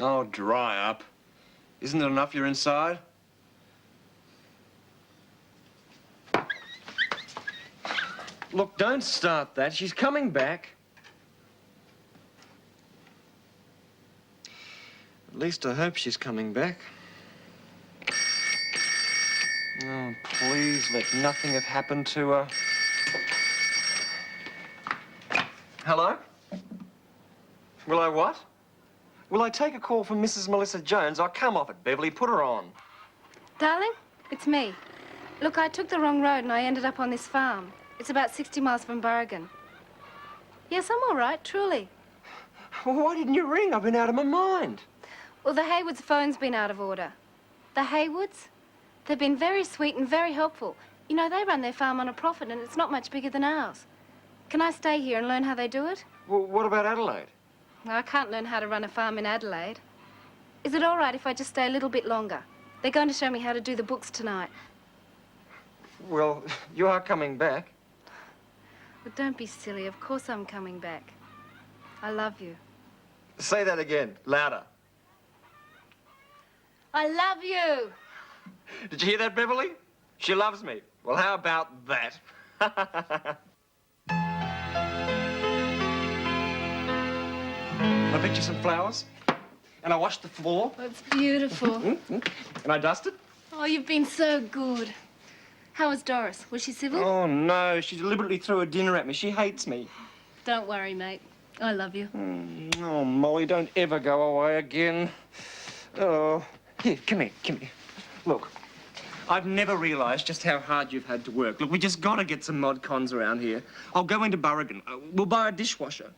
Oh, dry up. Isn't it enough you're inside? Look, don't start that. She's coming back. At least I hope she's coming back. Oh, please let nothing have happened to her. Hello? Will I what? Will I take a call from Mrs. Melissa Jones? Oh, come off it, Beverly. Put her on. Darling, it's me. Look, I took the wrong road and I ended up on this farm. It's about 60 miles from Burrigan. Yes, I'm all right, truly. Well, why didn't you ring? I've been out of my mind. Well, the Haywoods' phone's been out of order. The Haywoods? They've been very sweet and very helpful. You know, they run their farm on a profit and it's not much bigger than ours. Can I stay here and learn how they do it? Well, what about Adelaide? Well, I can't learn how to run a farm in Adelaide. Is it all right if I just stay a little bit longer? They're going to show me how to do the books tonight. Well, you are coming back. But don't be silly. Of course I'm coming back. I love you. Say that again, louder. I love you! Did you hear that, Beverly? She loves me. Well, how about that? I picked you some flowers, and I washed the floor. Oh, it's beautiful. And I dusted. Oh, you've been so good. How was Doris? Was she civil? Oh, no. She deliberately threw a dinner at me. She hates me. Don't worry, mate. I love you. Oh, Molly, don't ever go away again. Oh. Here, come here, come here. Look, I've never realised just how hard you've had to work. Look, we just got to get some mod cons around here. I'll go into Burrigan. We'll buy a dishwasher.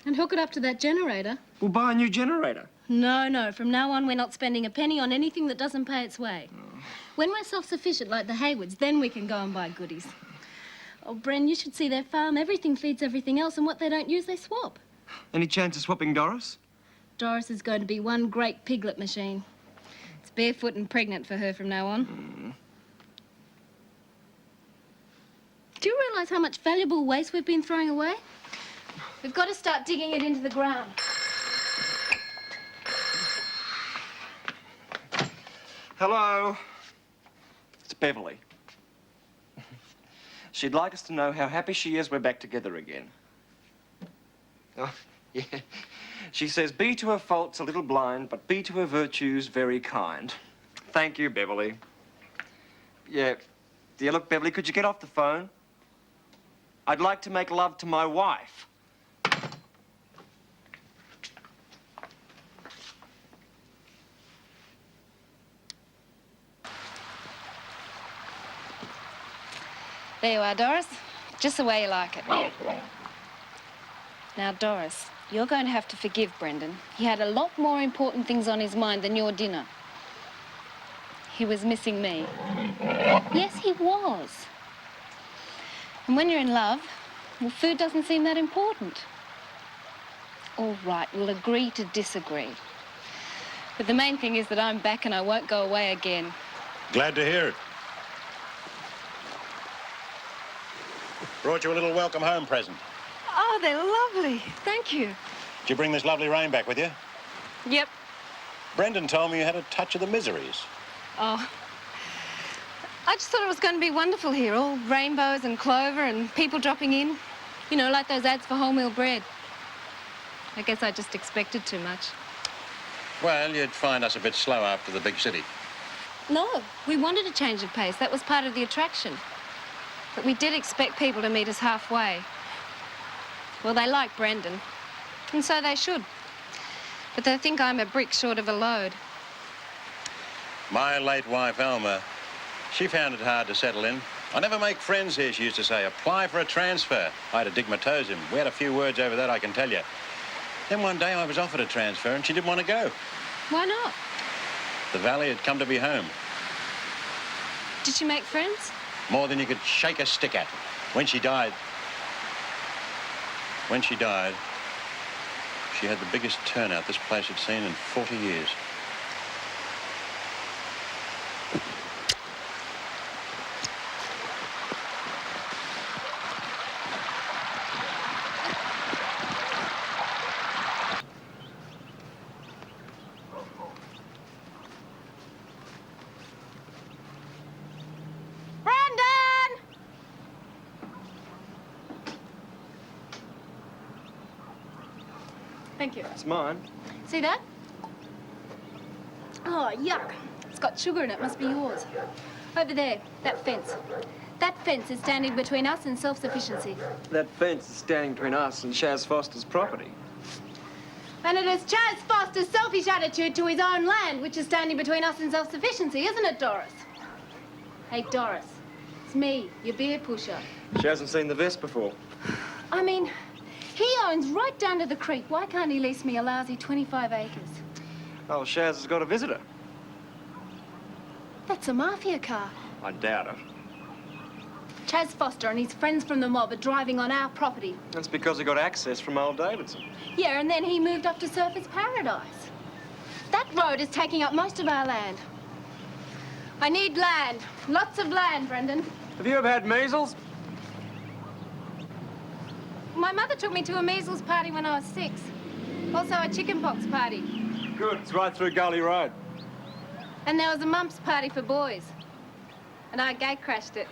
And hook it up to that generator. We'll buy a new generator. No. From now on, we're not spending a penny on anything that doesn't pay its way. Oh. When we're self-sufficient like the Haywoods, then we can go and buy goodies. Oh, Bren, you should see their farm. Everything feeds everything else, and what they don't use, they swap. Any chance of swapping Doris? Doris is going to be one great piglet machine. It's barefoot and pregnant for her from now on. Do you realise how much valuable waste we've been throwing away? We've got to start digging it into the ground. Hello. It's Beverly. She'd like us to know how happy she is we're back together again. Oh, yeah. She says, be to her faults a little blind, but be to her virtues very kind. Thank you, Beverly. Yeah. Look, Beverly, could you get off the phone? I'd like to make love to my wife. There you are, Doris. Just the way you like it. Now, Doris, you're going to have to forgive Brendan. He had a lot more important things on his mind than your dinner. He was missing me. Yes, he was. And when you're in love, well, food doesn't seem that important. All right, we'll agree to disagree. But the main thing is that I'm back and I won't go away again. Glad to hear it. Brought you a little welcome home present. Oh, they're lovely. Thank you. Did you bring this lovely rain back with you? Yep. Brendan told me you had a touch of the miseries. Oh. I just thought it was going to be wonderful here. All rainbows and clover and people dropping in. You know, like those ads for wholemeal bread. I guess I just expected too much. Well, you'd find us a bit slow after the big city. No, we wanted a change of pace. That was part of the attraction. But we did expect people to meet us halfway. Well, they like Brendan, and so they should. But they think I'm a brick short of a load. My late wife, Alma, she found it hard to settle in. I never make friends here, she used to say. Apply for a transfer. I had to dig my toes in. We had a few words over that, I can tell you. Then one day I was offered a transfer and she didn't want to go. Why not? The valley had come to be home. Did she make friends? More than you could shake a stick at. When she died, she had the biggest turnout this place had seen in 40 years. Thank you. It's mine. See that? Oh, yuck. It's got sugar in it. Must be yours. Over there, that fence. That fence is standing between us and self-sufficiency. That fence is standing between us and Chas Foster's property. And it is Chas Foster's selfish attitude to his own land which is standing between us and self-sufficiency, isn't it, Doris? Hey, Doris. It's me, your beer pusher. She hasn't seen the vest before. I mean, he owns right down to the creek. Why can't he lease me a lousy 25 acres? Oh, Chas has got a visitor. That's a mafia car. I doubt it. Chas Foster and his friends from the mob are driving on our property. That's because he got access from old Davidson. Yeah, and then he moved up to Surfers Paradise. That road is taking up most of our land. I need land. Lots of land, Brendan. Have you ever had measles? My mother took me to a measles party when I was 6. Also a chickenpox party. Good. It's right through Gully Road. And there was a mumps party for boys. And I gate crashed it.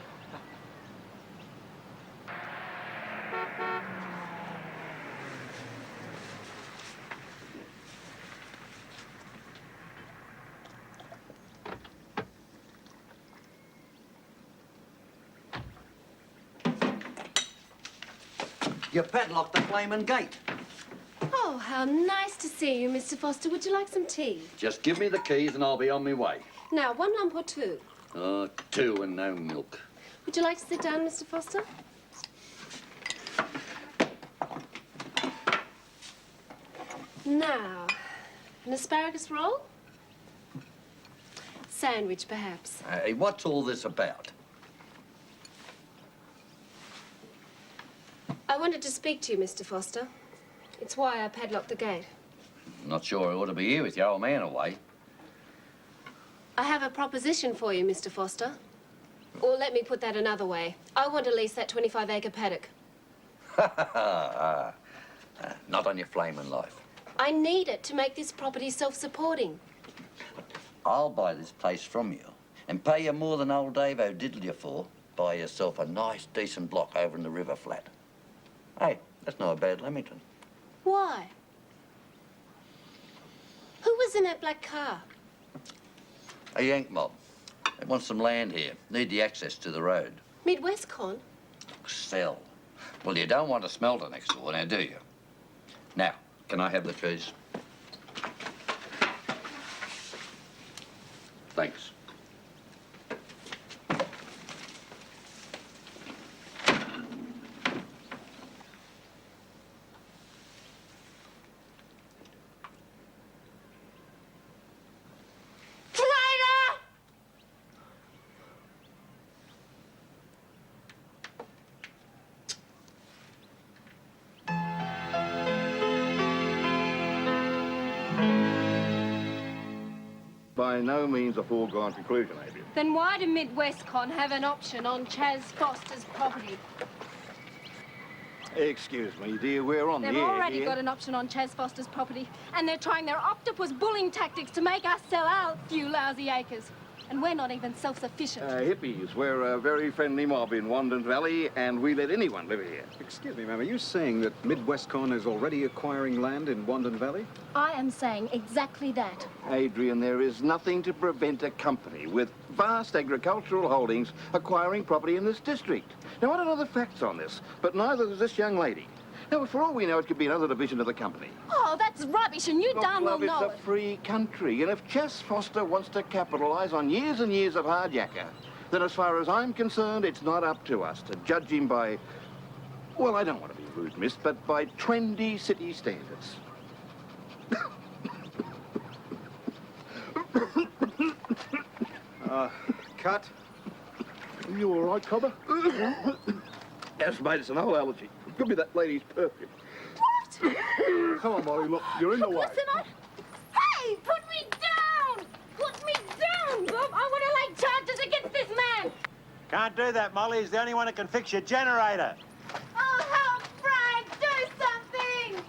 You padlocked the flaming gate. Oh, how nice to see you, Mr. Foster. Would you like some tea? Just give me the keys and I'll be on my way. Now, 1 lump or 2? 2 and no milk. Would you like to sit down, Mr. Foster? Now, an asparagus roll? Sandwich, perhaps. Hey, what's all this about? I wanted to speak to you, Mr. Foster. It's why I padlocked the gate. Not sure I ought to be here with your old man away. I have a proposition for you, Mr. Foster. Or let me put that another way. I want to lease that 25-acre paddock. Not on your flaming life. I need it to make this property self-supporting. I'll buy this place from you and pay you more than old Davo diddled you for. Buy yourself a nice, decent block over in the river flat. Hey, that's not a bad Leamington. Why? Who was in that black car? A Yank mob. They want some land here. Need the access to the road. Midwestcon? Sell. Well, you don't want a smelter next door now, do you? Now, can I have the keys? Thanks. By no means a foregone conclusion, Adrian. Then why do Midwestcon have an option on Chas Foster's property? Excuse me, dear, we're on They've the air already here. got an option on Chas Foster's property, and they're trying their octopus bullying tactics to make us sell our few lousy acres. And we're not even self-sufficient. Hippies, we're a very friendly mob in Wandon Valley, and we let anyone live here. Excuse me, ma'am, are you saying that Midwestcon is already acquiring land in Wandon Valley? I am saying exactly that. Adrian, there is nothing to prevent a company with vast agricultural holdings acquiring property in this district. Now, I don't know the facts on this, but neither does this young lady. Now, for all we know, it could be another division of the company. Oh, that's rubbish, and you Look, darn well love, know it's a free country, and if Chas Foster wants to capitalise on years and years of hard yakka, then as far as I'm concerned, it's not up to us to judge him by, well, I don't want to be rude, miss, but by trendy city standards. Cut. You all right, Cobber? Yes, mate, it's an old allergy. Could be that lady's perfume. What? Come on, Molly, look, you're in the way. Listen, Hey, put me down! Put me down, Bob! I want to lay charges against this man! Can't do that, Molly. He's the only one who can fix your generator. Oh, help, Frank! Do something!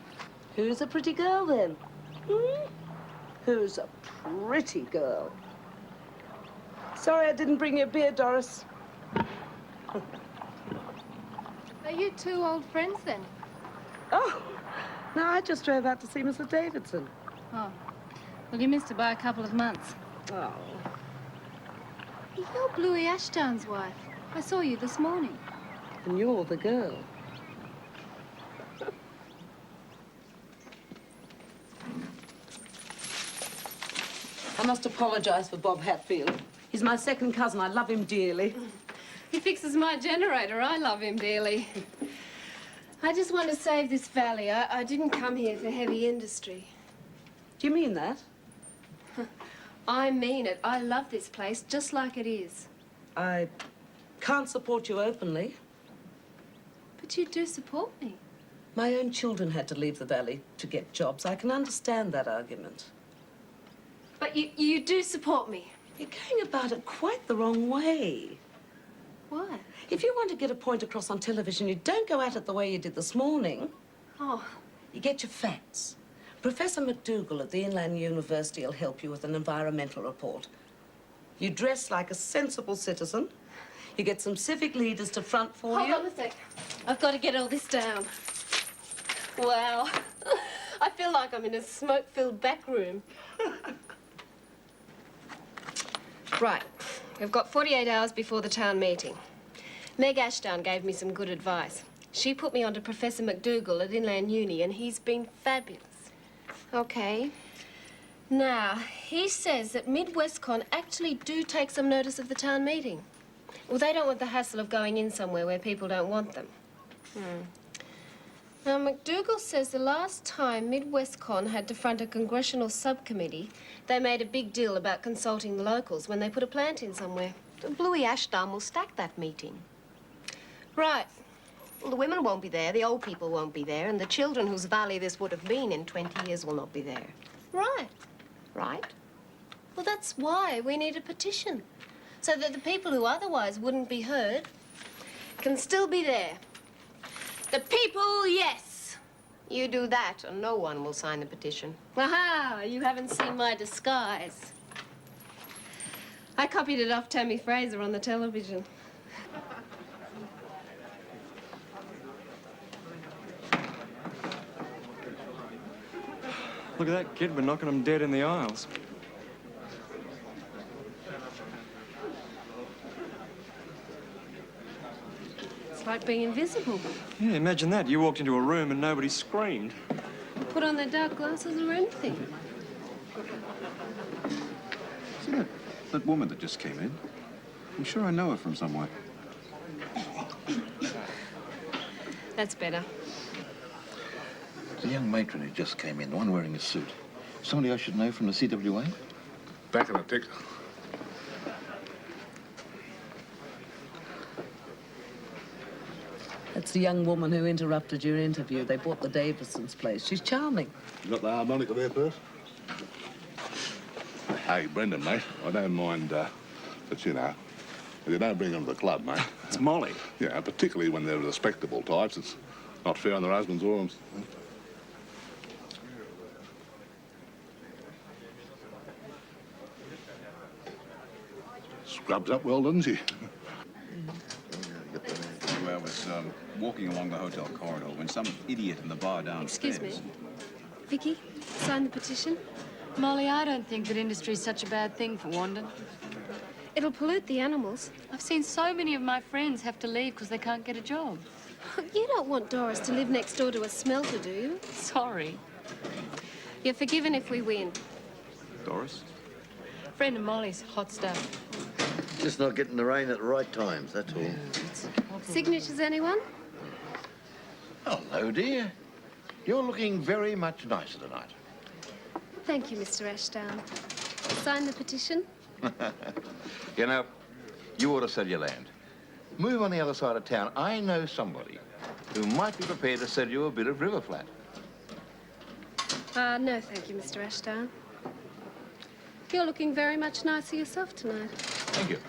Who's a pretty girl, then? Hmm? Who's a pretty girl? Sorry I didn't bring you a beer, Doris. Are you two old friends, then? Oh, No, I just drove out to see Mr. Davidson. Oh. Well, you missed it by a couple of months. Oh. You're Bluey Ashdown's wife. I saw you this morning. And you're the girl. I must apologize for Bob Hatfield. He's my second cousin. I love him dearly. He fixes my generator. I love him dearly. I just want to save this valley. I didn't come here for heavy industry. Do you mean that? I mean it. I love this place just like it is. I can't support you openly. But you do support me. My own children had to leave the valley to get jobs. I can understand that argument. But you do support me. You're going about it quite the wrong way. Why? If you want to get a point across on television, you don't go at it the way you did this morning. Oh, You get your facts. Professor McDougall at the Inland University will help you with an environmental report. You dress like a sensible citizen. You get some civic leaders to front for you. hold on a sec. I've got to get all this down. Wow. I feel like I'm in a smoke-filled back room. Right. We've got 48 hours before the town meeting. Meg Ashdown gave me some good advice. She put me onto Professor McDougall at Inland Uni, and he's been fabulous. Okay. Now, he says that Mid-Westcon actually do take some notice of the town meeting. Well, they don't want the hassle of going in somewhere where people don't want them. Now, McDougall says the last time Mid-Westcon had to front a congressional subcommittee, they made a big deal about consulting the locals when they put a plant in somewhere. Bluey Ashdown will stack that meeting. Right. Well, the women won't be there, the old people won't be there, and the children whose valley this would have been in 20 years will not be there. Right. Right? Well, that's why we need a petition. So that the people who otherwise wouldn't be heard can still be there. The people, yes. You do that, and no one will sign the petition. Aha, you haven't seen my disguise. I copied it off Tammy Fraser on the television. Look at that kid. We're knocking them dead in the aisles. It's like being invisible. Yeah, imagine that. You walked into a room and nobody screamed. Put on their dark glasses or anything. See that woman that just came in? I'm sure I know her from somewhere. That's better. The young matron who just came in, the one wearing a suit. Somebody I should know from the CWA? Back in a tick. That's the young woman who interrupted your interview. They bought the Davisons' place. She's charming. You got the harmonica there, Perth? Hey, Brendan, mate, I don't mind, but you know, if you don't bring them to the club, mate. It's Molly. Yeah, particularly when they're respectable types. It's not fair on their husbands or them. Scrubs up well, doesn't she? Well, I was walking along the hotel corridor when some idiot in the bar downstairs... Excuse me. Vicky, sign the petition. Molly, I don't think that industry's such a bad thing for Wandon. It'll pollute the animals. I've seen so many of my friends have to leave because they can't get a job. You don't want Doris to live next door to a smelter, do you? Sorry. You're forgiven if we win. Doris? Friend of Molly's, hot stuff. Just not getting the rain at the right times, that's all. Signatures, anyone? Hello, dear. You're looking very much nicer tonight. Thank you, Mr. Ashdown. Sign the petition? You know, you ought to sell your land. Move on the other side of town. I know somebody who might be prepared to sell you a bit of river flat. No, thank you, Mr. Ashdown. You're looking very much nicer yourself tonight. Thank you.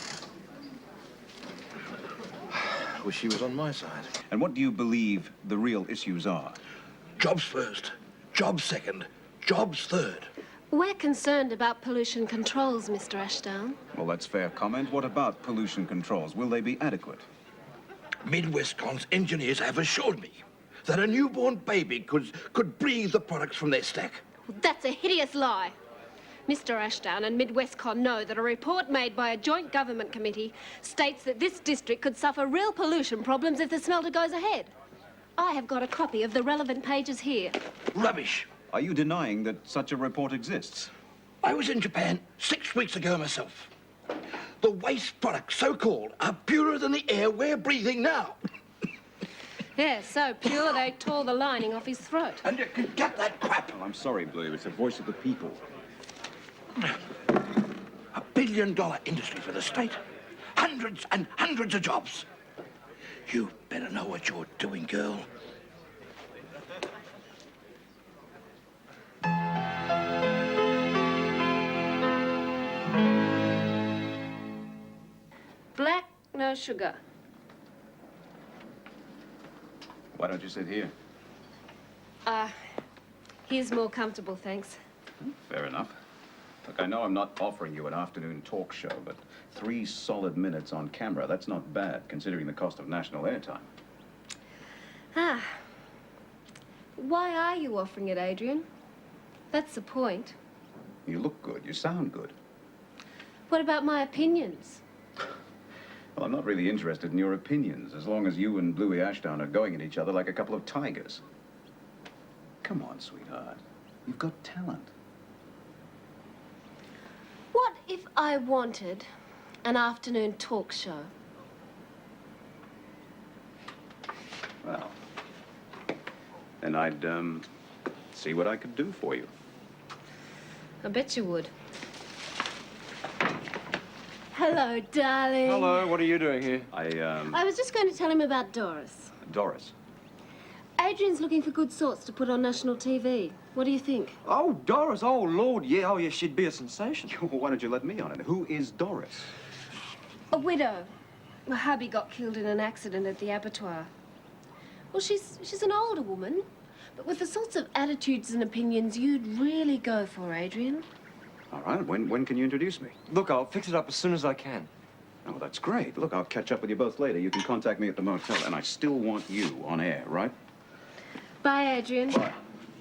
Wish she was on my side. And what do you believe the real issues are? Jobs first, jobs second, jobs third. We're concerned about pollution controls, Mr. Ashdown. Well, that's fair comment. What about pollution controls? Will they be adequate? Mid-Westcon's engineers have assured me that a newborn baby could breathe the products from their stack. That's a hideous lie. Mr. Ashdown and Midwestcon know that a report made by a joint government committee states that this district could suffer real pollution problems if the smelter goes ahead. I have got a copy of the relevant pages here. Rubbish. Are you denying that such a report exists? I was in Japan 6 weeks ago myself. The waste products, so-called, are purer than the air we're breathing now. Yeah, so pure they tore the lining off his throat. And you can get that crap. Well, I'm sorry, Blue. It's the voice of the people. $1 billion industry for the state. Hundreds and hundreds of jobs. You better know what you're doing, girl. Black, no sugar. Why don't you sit here? Here's more comfortable, thanks. Fair enough. Look, I know I'm not offering you an afternoon talk show, but 3 solid minutes on camera, that's not bad, considering the cost of national airtime. Ah. Why are you offering it, Adrian? That's the point. You look good. You sound good. What about my opinions? Well, I'm not really interested in your opinions, as long as you and Bluey Ashdown are going at each other like a couple of tigers. Come on, sweetheart. You've got talent. What if I wanted an afternoon talk show? Well, then I'd, see what I could do for you. I bet you would. Hello, darling. Hello, what are you doing here? I was just going to tell him about Doris. Doris. Adrian's looking for good sorts to put on national TV. What do you think? Oh, Doris, oh, Lord, yeah, oh, yeah, she'd be a sensation. Why don't you let me on it? Who is Doris? A widow. My hubby got killed in an accident at the abattoir. Well, she's an older woman, but with the sorts of attitudes and opinions you'd really go for, Adrian. All right, when can you introduce me? Look, I'll fix it up as soon as I can. Oh, that's great. Look, I'll catch up with you both later. You can contact me at the motel, and I still want you on air, right? Bye, Adrian. Bye.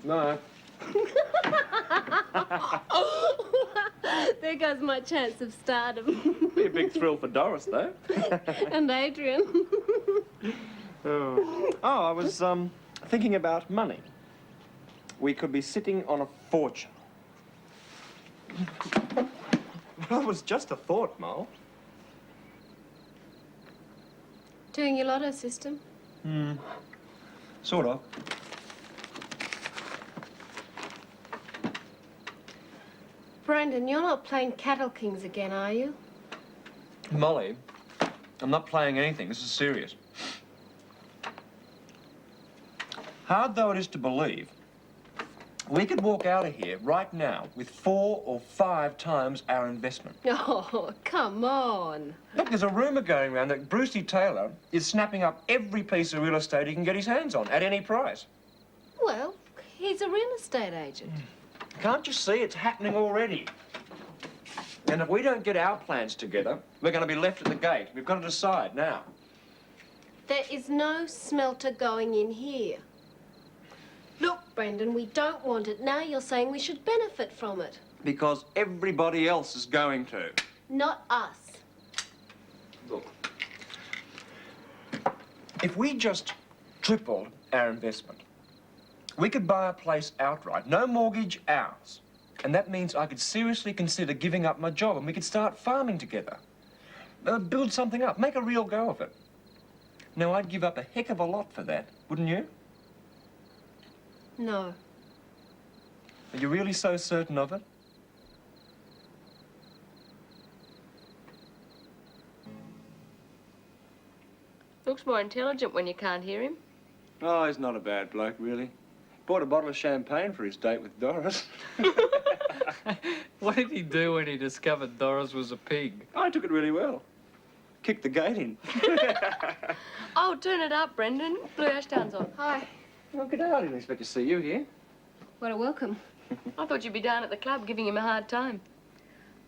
No. There goes my chance of stardom. Be a big thrill for Doris, though. And Adrian. Oh, I was, thinking about money. We could be sitting on a fortune. Well, it was just a thought, Mo. Doing your lotto system? Sort of. Brendan, you're not playing Cattle Kings again, are you? Molly, I'm not playing anything. This is serious. Hard though it is to believe, we could walk out of here right now with 4 or 5 times our investment. Oh, come on. Look, there's a rumour going around that Brucey Taylor is snapping up every piece of real estate he can get his hands on at any price. Well, he's a real estate agent. Can't you see it's happening already? And if we don't get our plans together, we're going to be left at the gate. We've got to decide now. There is no smelter going in here. Look, Brendan, we don't want it. Now you're saying we should benefit from it. Because everybody else is going to. Not us. Look, if we just tripled our investment, we could buy a place outright, no mortgage, ours. And that means I could seriously consider giving up my job and we could start farming together. Build something up, make a real go of it. Now, I'd give up a heck of a lot for that, wouldn't you? No. Are you really so certain of it? Looks more intelligent when you can't hear him. Oh, he's not a bad bloke, really. Bought a bottle of champagne for his date with Doris. What did he do when he discovered Doris was a pig? I took it really well. Kicked the gate in. Oh, turn it up, Brendan. Blue Ashdown's on. Hi. Oh, good day. I didn't expect to see you here. What a welcome. I thought you'd be down at the club giving him a hard time.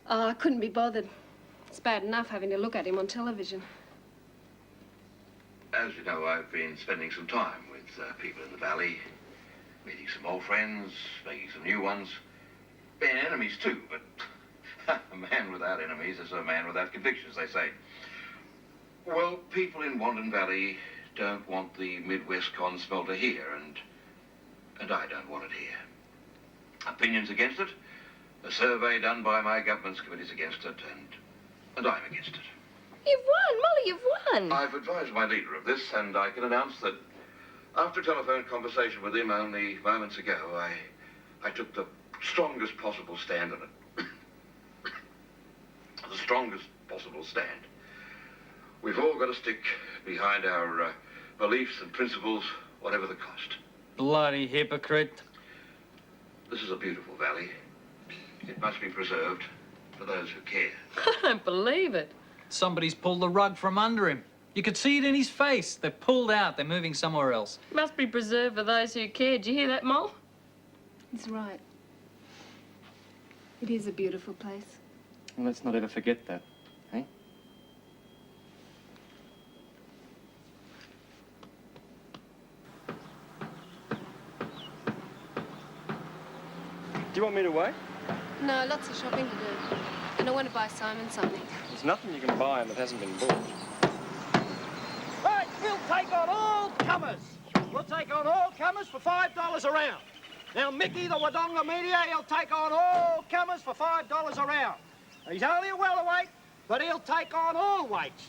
Oh, I couldn't be bothered. It's bad enough having to look at him on television. As you know, I've been spending some time with people in the valley, meeting some old friends, making some new ones, being enemies too, but a man without enemies is a man without convictions, they say. Well, people in Wandon Valley don't want the Midwest Con smelter here, and I don't want it here. Opinions against it, a survey done by my government's committee's against it, and I'm against it. You've won, Molly, you've won. I've advised my leader of this, and I can announce that after a telephone conversation with him only moments ago, I took the strongest possible stand on it. The strongest possible stand. We've all got to stick behind our beliefs and principles, whatever the cost. Bloody hypocrite. This is a beautiful valley. It must be preserved for those who care. I don't believe it. Somebody's pulled the rug from under him. You could see it in his face. They're pulled out. They're moving somewhere else. Must be preserved for those who care. Did you hear that, Mol? He's right. It is a beautiful place. Well, let's not ever forget that, eh? Do you want me to wait? No, lots of shopping to do. And I want to buy Simon something. There's nothing you can buy that hasn't been bought. Right, we'll take on all comers. We'll take on all comers for $5 a round. Now, Mickey, the Wodonga media, he'll take on all comers for $5 a round. He's only a welterweight, but he'll take on all weights.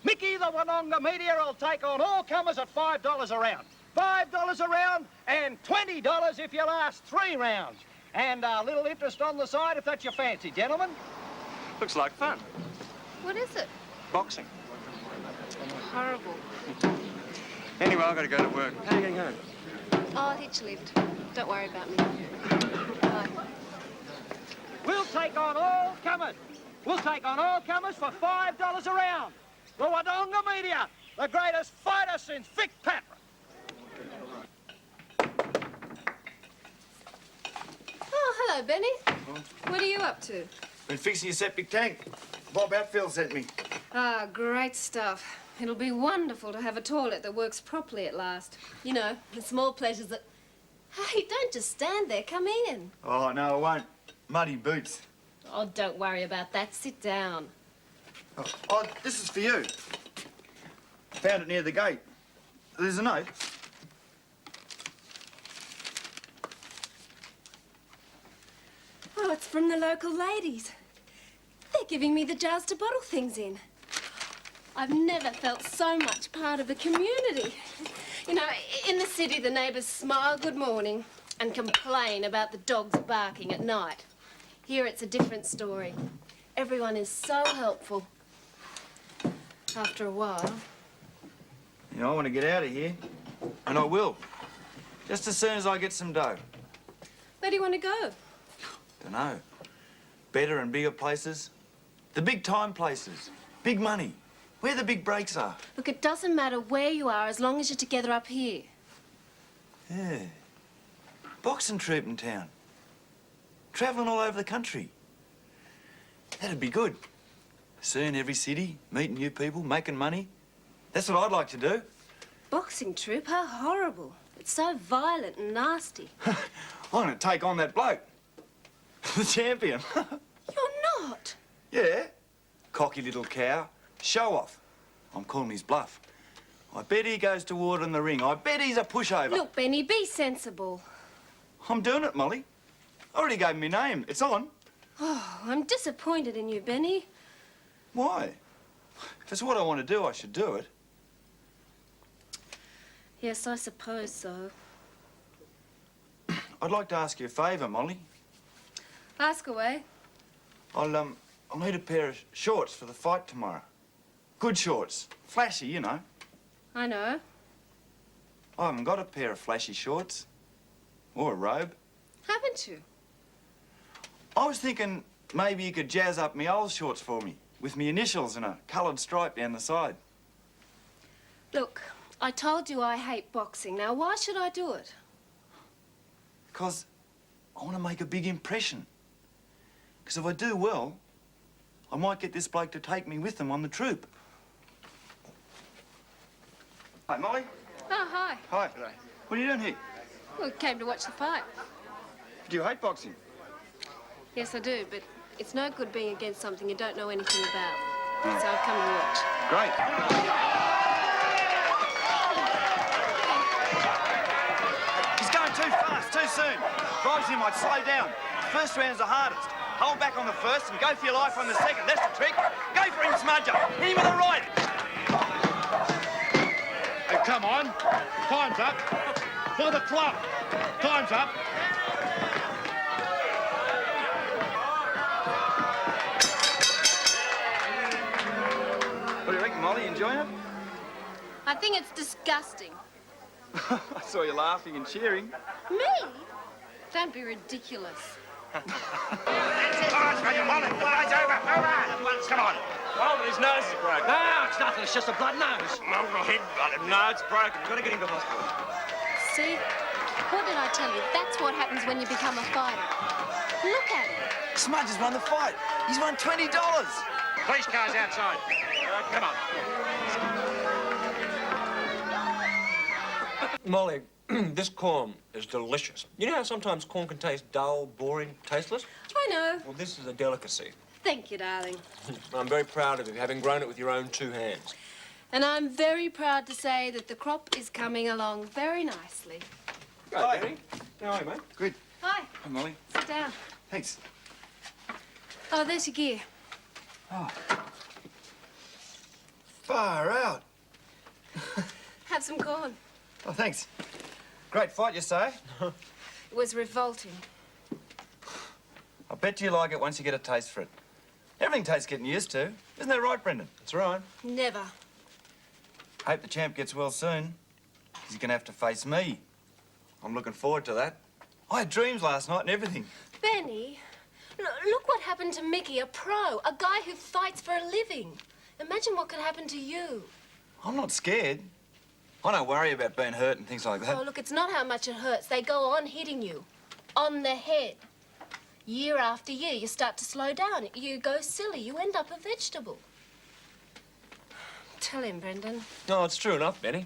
Mickey, the Wodonga media, will take on all comers at $5 a round. $5 a round and $20 if you last 3 rounds. And a little interest on the side if that's your fancy, gentlemen. Looks like fun. What is it? Boxing. Horrible. Anyway, I've got to go to work. How are you getting home? Oh, I'll hitch a lift. Don't worry about me. Bye. We'll take on all comers. We'll take on all comers for $5 a round. The Wodonga media, the greatest fighter since Vic Patra. Oh, hello, Benny. What are you up to? Been fixing your septic tank. Bob Hatfield sent me. Ah, great stuff. It'll be wonderful to have a toilet that works properly at last. You know, the small pleasures that... Hey, don't just stand there. Come in. Oh, no, I won't. Muddy boots. Oh, don't worry about that. Sit down. Oh, this is for you. Found it near the gate. There's a note. Oh, it's from the local ladies. They're giving me the jars to bottle things in. I've never felt so much part of a community. You know, in the city, the neighbours smile good morning and complain about the dogs barking at night. Here, it's a different story. Everyone is so helpful. After a while. You know, I want to get out of here. And I will. Just as soon as I get some dough. Where do you want to go? Dunno. Better and bigger places. The big time places. Big money. Where the big breaks are. Look, it doesn't matter where you are as long as you're together up here. Yeah. Boxing troupe in town. Travelling all over the country. That'd be good. Seeing every city, meeting new people, making money. That's what I'd like to do. Boxing troupe? How horrible. It's so violent and nasty. I'm going to take on that bloke. The champion. You're not. Yeah. Cocky little cow. Show off. I'm calling his bluff. I bet he goes to war in the ring. I bet he's a pushover. Look, Benny, be sensible. I'm doing it, Molly. I already gave him my name. It's on. Oh, I'm disappointed in you, Benny. Why? If it's what I want to do, I should do it. Yes, I suppose so. I'd like to ask you a favour, Molly. Ask away. I'll need a pair of shorts for the fight tomorrow. Good shorts. Flashy, you know. I know. I haven't got a pair of flashy shorts. Or a robe. Haven't you? I was thinking maybe you could jazz up me old shorts for me. With me initials and a coloured stripe down the side. Look, I told you I hate boxing. Now, why should I do it? Because I want to make a big impression. Because if I do well, I might get this bloke to take me with him on the troop. Hey, Molly. Oh, hi. Hi. What are you doing here? We came to watch the fight. Do you hate boxing? Yes, I do, but it's no good being against something you don't know anything about. So I've come to watch. Great. He's going too fast, too soon. Drives him, I'd slow down. First round's the hardest. Hold back on the first and go for your life on the second. That's the trick. Go for him, Smudger. Hit him with a right. Hey, come on. Time's up. For the club. Time's up. What do you reckon, Molly? You enjoying it? I think it's disgusting. I saw you laughing and cheering. Me? Don't be ridiculous. Come on. Oh, his nose is broken. No, it's nothing. It's just a blood nose. My head, no, it's broken. We've got to get him to hospital. See? What did I tell you? That's what happens when you become a fighter. Look at him. Smudger's won the fight. He's won $20. Police car's outside. Come on. Molly, this corn is delicious. You know how sometimes corn can taste dull, boring, tasteless? I know. Well, this is a delicacy. Thank you, darling. I'm very proud of you, having grown it with your own 2 hands. And I'm very proud to say that the crop is coming along very nicely. Hi, Benny. How are you, mate? Good. Hi. Hi, Molly. Sit down. Thanks. Oh, there's your gear. Oh. Far out. Have some corn. Oh, thanks. Great fight, you say? It was revolting. I bet you like it once you get a taste for it. Everything tastes getting used to. Isn't that right, Brendan? That's right. Never. Hope the champ gets well soon. He's gonna have to face me. I'm looking forward to that. I had dreams last night and everything. Benny, look what happened to Mickey, a pro, a guy who fights for a living. Imagine what could happen to you. I'm not scared. I don't worry about being hurt and things like that. Oh, look, it's not how much it hurts. They go on hitting you. On the head. Year after year, you start to slow down. You go silly. You end up a vegetable. Tell him, Brendan. No, it's true enough, Benny.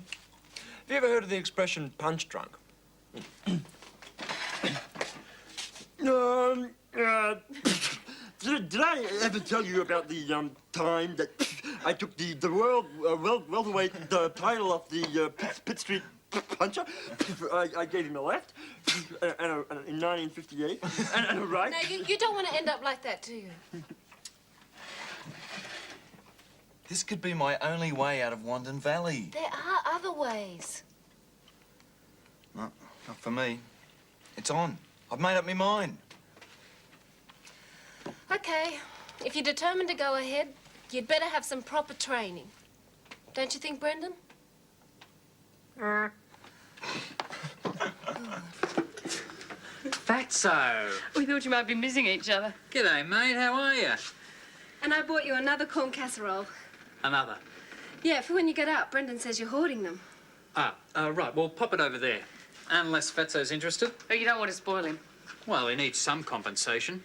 Have you ever heard of the expression punch drunk? Did I ever tell you about the time that I took the welterweight title off the Pitt Street Puncher? I gave him a left in 1958 and a right. No, you don't want to end up like that, do you? This could be my only way out of Wandon Valley. There are other ways. No, not for me. It's on. I've made up my mind. Okay, if you're determined to go ahead, you'd better have some proper training. Don't you think, Brendan? Fatso. We thought you might be missing each other. G'day, mate. How are you? And I bought you another corn casserole. Another. Yeah, for when you get up. Brendan says you're hoarding them. Right. Well, pop it over there. Unless Fatso's interested. Oh, you don't want to spoil him. Well, he needs some compensation.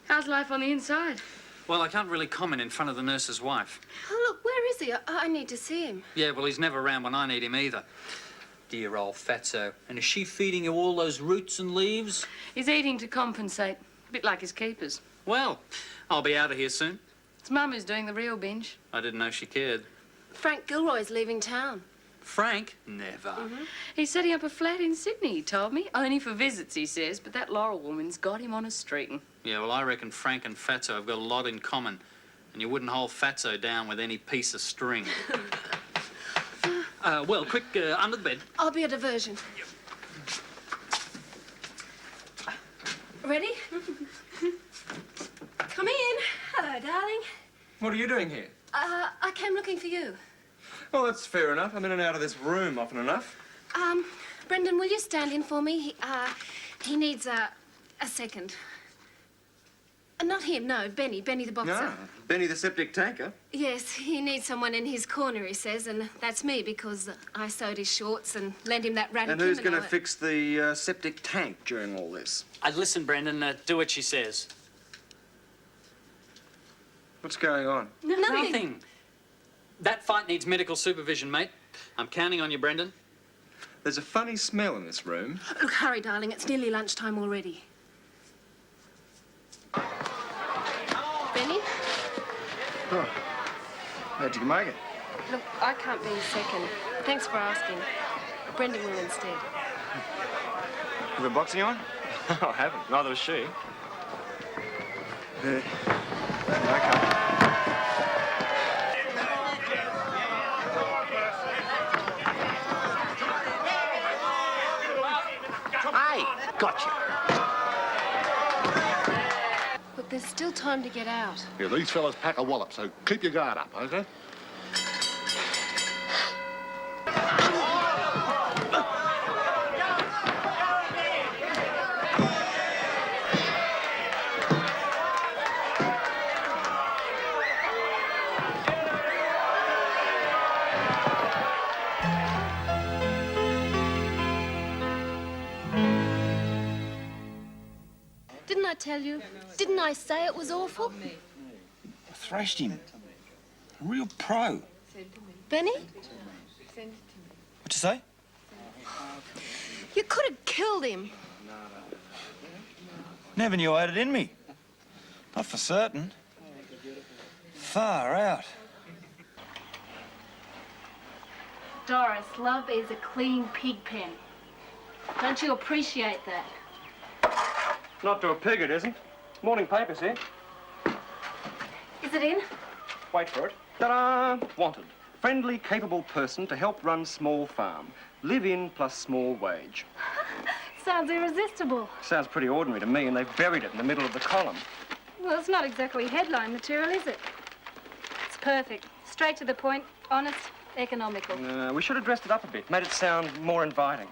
How's life on the inside? Well, I can't really comment in front of the nurse's wife. Oh, look, where is he? I need to see him. Yeah, well, he's never around when I need him either. Dear old Fatso. And is she feeding you all those roots and leaves? He's eating to compensate. A bit like his keepers. Well, I'll be out of here soon. It's Mum who's doing the real binge. I didn't know she cared. Frank Gilroy's leaving town. Frank? Never. He's setting up a flat in Sydney, he told me. Only for visits, he says, but that Laurel woman's got him on a string. Yeah, well, I reckon Frank and Fatso have got a lot in common. And you wouldn't hold Fatso down with any piece of string. Well, quick, under the bed. I'll be a diversion. Ready? Come in. Hello, darling. What are you doing here? I came looking for you. Well, that's fair enough. I'm in and out of this room often enough. Brendan, will you stand in for me? He needs a second. Not him, no, Benny the boxer. No, Benny the septic tanker. Yes, he needs someone in his corner, he says, and that's me because I sewed his shorts and lent him that ratty And who's going to kimono. fix the septic tank during all this? Listen, Brendan, do what she says. What's going on? Nothing. That fight needs medical supervision, mate. I'm counting on you, Brendan. There's a funny smell in this room. Look, hurry, darling. It's nearly lunchtime already. Benny? Oh. How'd you make it? Look, I can't be second. Thanks for asking. Brendan will instead. You been boxing on? I haven't. Neither has she. Okay. Hey, gotcha. Look, there's still time to get out. Yeah, these fellas pack a wallop, so keep your guard up, okay? Didn't I tell you? Didn't I say it was awful? I thrashed him. A real pro. Benny? What you say? You could have killed him. Never knew I had it in me. Not for certain. Far out. Doris, love is a clean pig pen. Don't you appreciate that? Not to a pig, it isn't. Morning papers here. Is it in? Wait for it. Ta-da! Wanted. Friendly, capable person to help run small farm. Live in plus small wage. Sounds irresistible. Sounds pretty ordinary to me, and they've buried it in the middle of the column. Well, it's not exactly headline material, is it? It's perfect. Straight to the point, honest, economical. We should have dressed it up a bit, made it sound more inviting.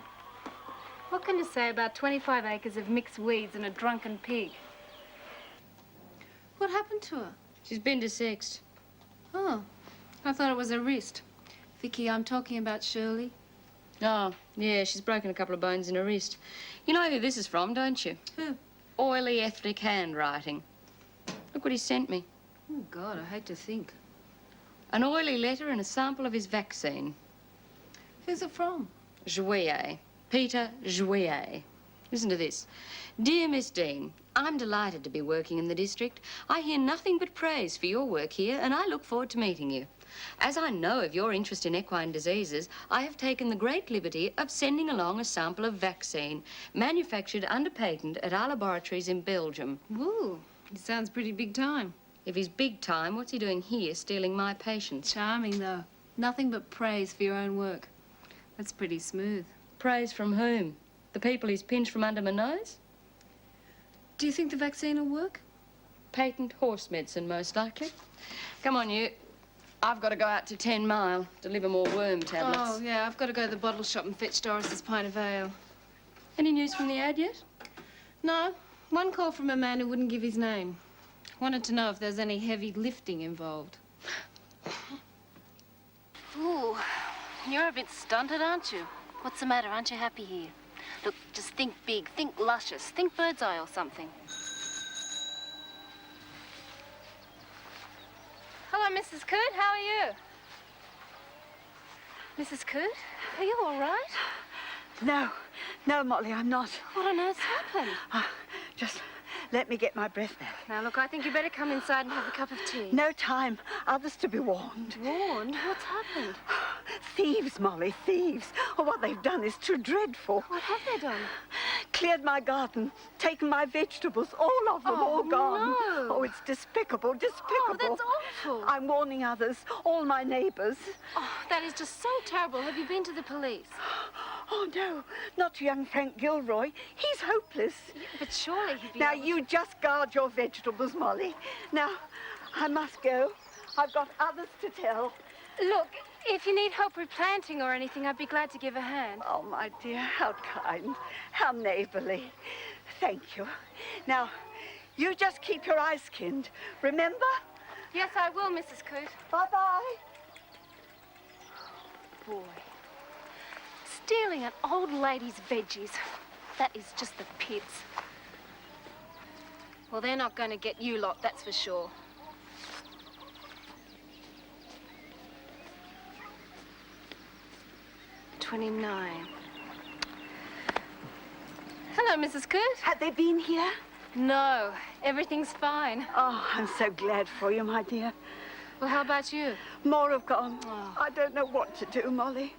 What can you say about 25 acres of mixed weeds and a drunken pig? What happened to her? She's been dissexed. Oh, I thought it was her wrist. Vicky, I'm talking about Shirley. Oh, yeah, she's broken a couple of bones in her wrist. You know who this is from, don't you? Who? Oily ethnic handwriting. Look what he sent me. Oh, God, I hate to think. An oily letter and a sample of his vaccine. Who's it from? Juillet. Peter Juillet. Listen to this. Dear Miss Dean, I'm delighted to be working in the district. I hear nothing but praise for your work here, and I look forward to meeting you. As I know of your interest in equine diseases, I have taken the great liberty of sending along a sample of vaccine manufactured under patent at our laboratories in Belgium. Woo, he sounds pretty big time. If he's big time, what's he doing here stealing my patients? Charming, though. Nothing but praise for your own work. That's pretty smooth. Praise from whom? The people he's pinched from under my nose? Do you think the vaccine will work? Patent horse medicine, most likely. Come on, you. I've got to go out to 10 Mile, deliver more worm tablets. Oh, yeah, I've got to go to the bottle shop and fetch Doris's pint of ale. Any news from the ad yet? No. One call from a man who wouldn't give his name. Wanted to know if there's any heavy lifting involved. Ooh, you're a bit stunted, aren't you? What's the matter? Aren't you happy here? Look, just think big, think luscious, think bird's eye or something. Hello, Mrs. Coote. How are you? Mrs. Coote, are you all right? No, Molly, I'm not. What on earth's happened? Just let me get my breath back. Now, look, I think you better come inside and have a cup of tea. No time. Others to be warned. Warned? What's happened? Thieves, Molly, thieves. Oh, what they've done is too dreadful. What have they done? Cleared my garden, taken my vegetables, all of them, all gone. No. Oh, it's despicable, despicable. Oh, that's awful. I'm warning others, all my neighbors. Oh, that is just so terrible. Have you been to the police? Oh, no, not to young Frank Gilroy. He's hopeless. Yeah, but surely he'd be Now, able you just guard your vegetables, Molly. Now, I must go. I've got others to tell. Look, if you need help replanting or anything, I'd be glad to give a hand. Oh, my dear, how kind, how neighborly. Thank you. Now, you just keep your eyes skinned, remember? Yes, I will, Mrs. Coote. Bye-bye. Boy, stealing an old lady's veggies, that is just the pits. Well, they're not going to get you lot, that's for sure. $29. Hello, Mrs. Coote. Have they been here? No, everything's fine. Oh, I'm so glad for you, my dear. Well, how about you? More have gone. Oh. I don't know what to do, Molly.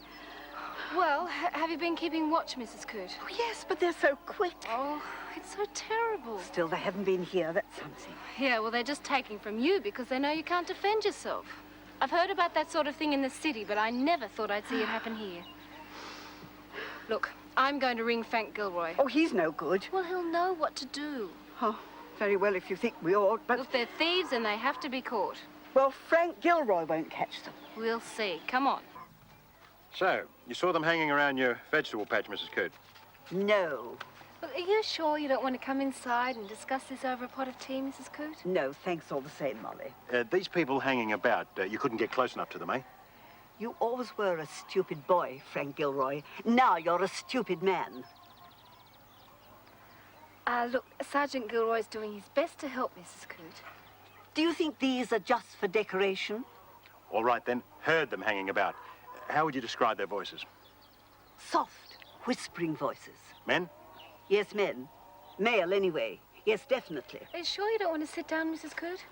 Well, have you been keeping watch, Mrs. Coote? Oh, yes, but they're so quick. Oh, it's so terrible. Still, they haven't been here. That's something. Yeah, well, they're just taking from you because they know you can't defend yourself. I've heard about that sort of thing in the city, but I never thought I'd see it happen here. Look, I'm going to ring Frank Gilroy. Oh, he's no good. Well, he'll know what to do. Oh, very well if you think we ought, but... Look, they're thieves and they have to be caught. Well, Frank Gilroy won't catch them. We'll see. Come on. So, you saw them hanging around your vegetable patch, Mrs. Coote? No. Well, are you sure you don't want to come inside and discuss this over a pot of tea, Mrs. Coote? No, thanks all the same, Molly. These people hanging about, you couldn't get close enough to them, eh? You always were a stupid boy, Frank Gilroy. Now you're a stupid man. Look, Sergeant Gilroy's doing his best to help Mrs. Coote. Do you think these are just for decoration? All right, then. Heard them hanging about. How would you describe their voices? Soft, whispering voices. Men? Yes, men. Male, anyway. Yes, definitely. Are you sure you don't want to sit down, Mrs. Coote?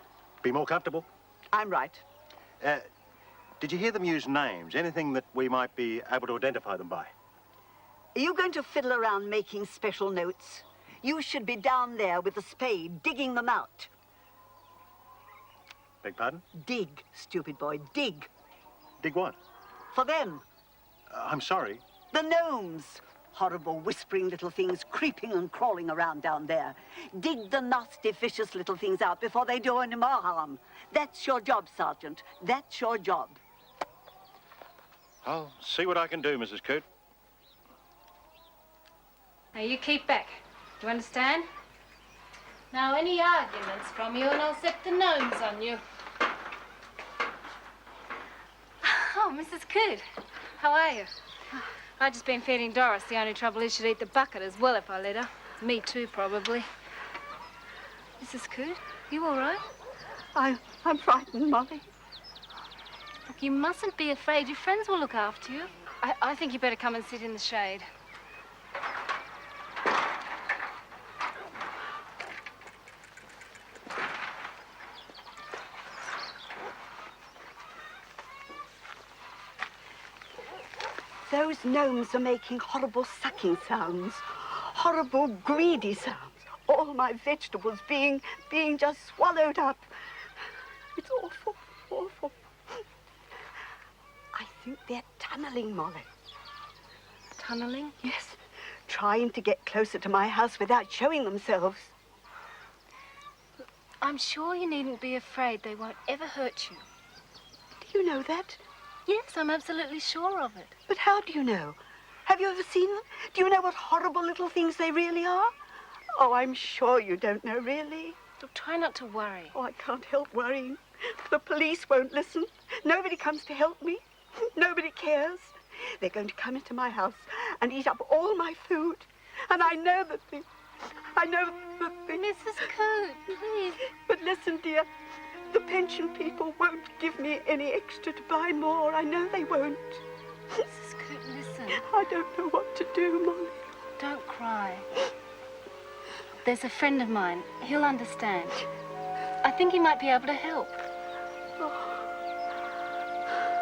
Be more comfortable? I'm right. Did you hear them use names? Anything that we might be able to identify them by? Are you going to fiddle around making special notes? You should be down there with a spade, digging them out. Beg pardon? Dig, stupid boy, dig. Dig what? For them. I'm sorry. The gnomes. Horrible, whispering little things creeping and crawling around down there. Dig the nasty, vicious little things out before they do any more harm. That's your job, Sergeant. That's your job. I'll see what I can do, Mrs. Coote. Now, you keep back. Do you understand? Now, any arguments from you and I'll set the gnomes on you. Oh, Mrs. Coote, how are you? I've just been feeding Doris. The only trouble is she'd eat the bucket as well if I let her. Me too, probably. Mrs. Coote, you all right? I'm frightened, Molly. Look, you mustn't be afraid. Your friends will look after you. I think you better come and sit in the shade. Those gnomes are making horrible sucking sounds. Horrible, greedy sounds. All my vegetables being just swallowed up. It's awful, awful. I think they're tunneling, Molly. Tunneling? Yes. Trying to get closer to my house without showing themselves. I'm sure you needn't be afraid. They won't ever hurt you. Do you know that? Yes, I'm absolutely sure of it. But how do you know? Have you ever seen them? Do you know what horrible little things they really are? Oh, I'm sure you don't know, really. Look, try not to worry. Oh, I can't help worrying. The police won't listen. Nobody comes to help me. Nobody cares. They're going to come into my house and eat up all my food. And I know that they... Mrs. Coote, please. But listen, dear. The pension people won't give me any extra to buy more. I know they won't. Mrs. Coote, listen. I don't know what to do, Molly. Don't cry. There's a friend of mine. He'll understand. I think he might be able to help.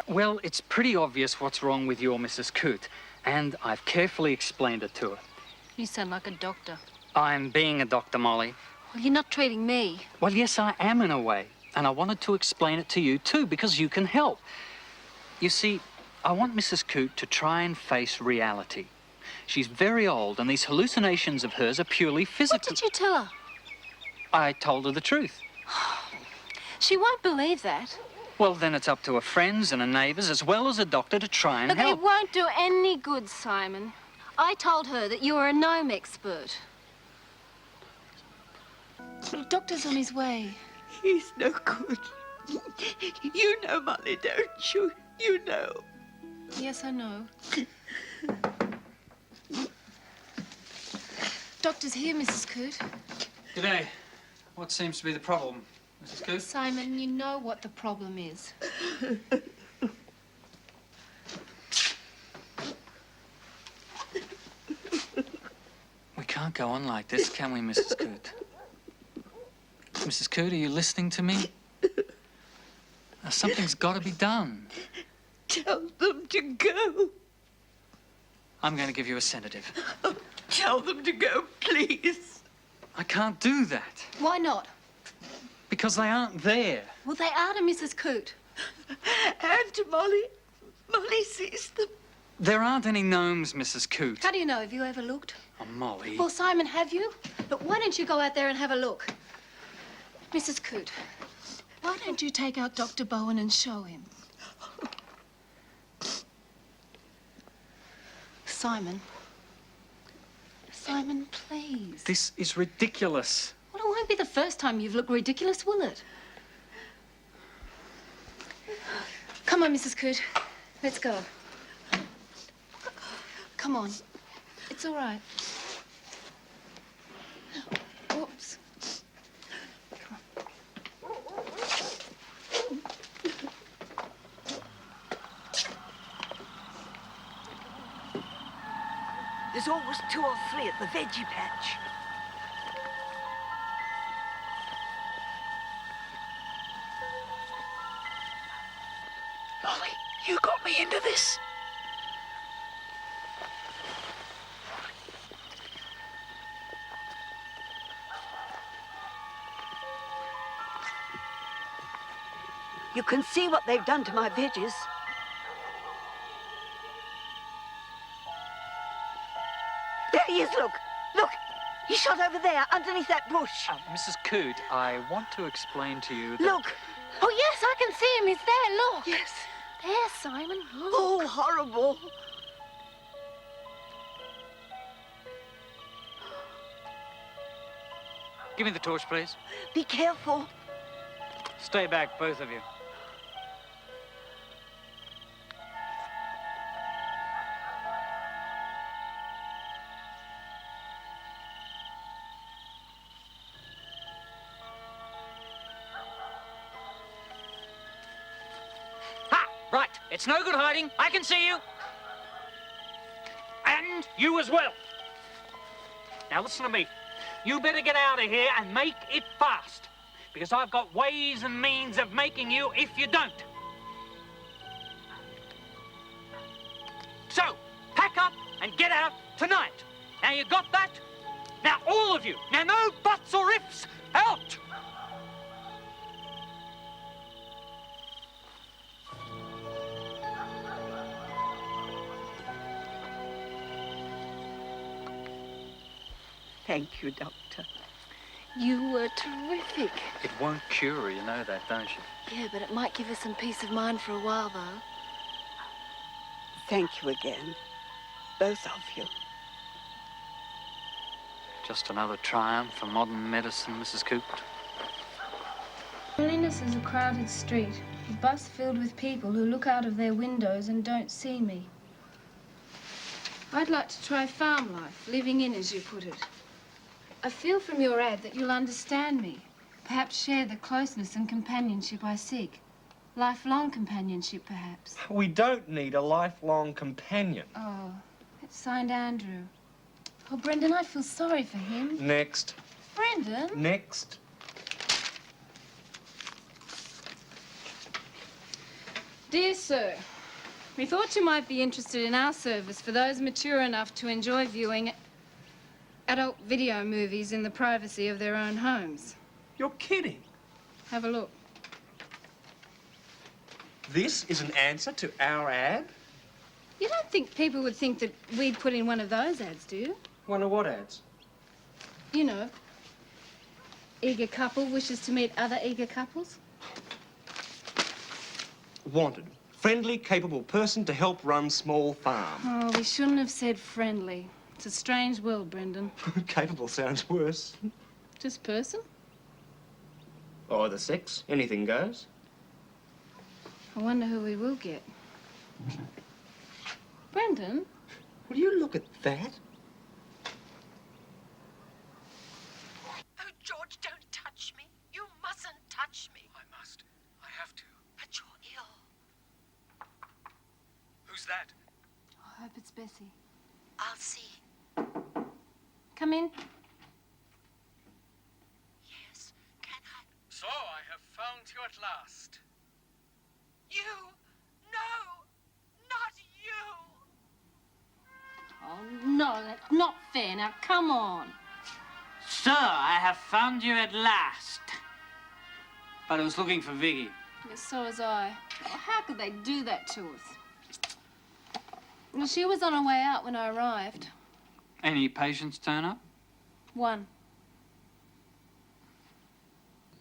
Well, it's pretty obvious what's wrong with your Mrs. Coote, and I've carefully explained it to her. You sound like a doctor. I'm being a doctor, Molly. Well, you're not treating me. Well, yes, I am in a way, and I wanted to explain it to you too, because you can help. You see, I want Mrs. Coote to try and face reality. She's very old, and these hallucinations of hers are purely physical. What did you tell her? I told her the truth. She won't believe that. Well, then it's up to her friends and her neighbours, as well as a doctor, to try and Look, help. it won't do any good, Simon. I told her that you were a gnome expert. The doctor's on his way. He's no good. You know, Molly, don't you? You know. Yes, I know. Doctor's here, Mrs. Coote. G'day. What seems to be the problem, Mrs. Coote? Simon, you know what the problem is. We can't go on like this, can we, Mrs. Coote? Mrs. Coote, are you listening to me? Now, something's got to be done. Tell them to go. I'm going to give you a sedative. Tell them to go, please. I can't do that. Why not? Because they aren't there. Well, they are to Mrs. Coote. And to Molly. Molly sees them. There aren't any gnomes, Mrs. Coote. How do you know? Have you ever looked? Oh, Molly. Well, Simon, have you? Look, why don't you go out there and have a look? Mrs. Coote, why don't you take out Dr. Bowen and show him? Simon. Simon, please. This is ridiculous. Well, it won't be the first time you've looked ridiculous, will it? Come on, Mrs. Coote. Let's go. Come on. It's all right. Oops. There's always 2 or 3 at the veggie patch. Molly, you got me into this. You can see what they've done to my veggies. There he is, look. Look, he's shot over there, underneath that bush. Mrs. Coote, I want to explain to you that... Look. Oh, yes, I can see him. He's there, look. Yes. There, Simon. Look. Oh, horrible. Give me the torch, please. Be careful. Stay back, both of you. Right, it's no good hiding. I can see you. And you as well. Now listen to me. You better get out of here and make it fast. Because I've got ways and means of making you if you don't. So, pack up and get out tonight. Now you got that? Now all of you. Now no buts or ifs. Out! Thank you, Doctor. You were terrific. It won't cure her, you know that, don't you? Yeah, but it might give us some peace of mind for a while, though. Thank you again, both of you. Just another triumph for modern medicine, Mrs. Coote. Loneliness is a crowded street, a bus filled with people who look out of their windows and don't see me. I'd like to try farm life, living in, as you put it. I feel from your ad that you'll understand me, perhaps share the closeness and companionship I seek. Lifelong companionship, perhaps. We don't need a lifelong companion. Oh, it's signed Andrew. Oh, Brendan, I feel sorry for him. Next. Brendan? Next. Dear sir, we thought you might be interested in our service for those mature enough to enjoy viewing adult video movies in the privacy of their own homes. You're kidding. Have a look. This is an answer to our ad? You don't think people would think that we'd put in one of those ads, do you? One of what ads? You know, eager couple wishes to meet other eager couples. Wanted. Friendly, capable person to help run small farm. Oh, we shouldn't have said friendly. It's a strange world, Brendan. Capable sounds worse. Just person? Or the sex. Anything goes. I wonder who we will get. Brendan? Will you look at that? Oh, George, don't touch me. You mustn't touch me. I must. I have to. But you're ill. Who's that? I hope it's Bessie. I'll see. Come in. Yes, can I? So I have found you at last. You? No, not you. Oh, no, that's not fair. Now, come on. So, I have found you at last. But I was looking for Vicky. Yes, so was I. Oh, how could they do that to us? Well, she was on her way out when I arrived. Any patients turn up? One.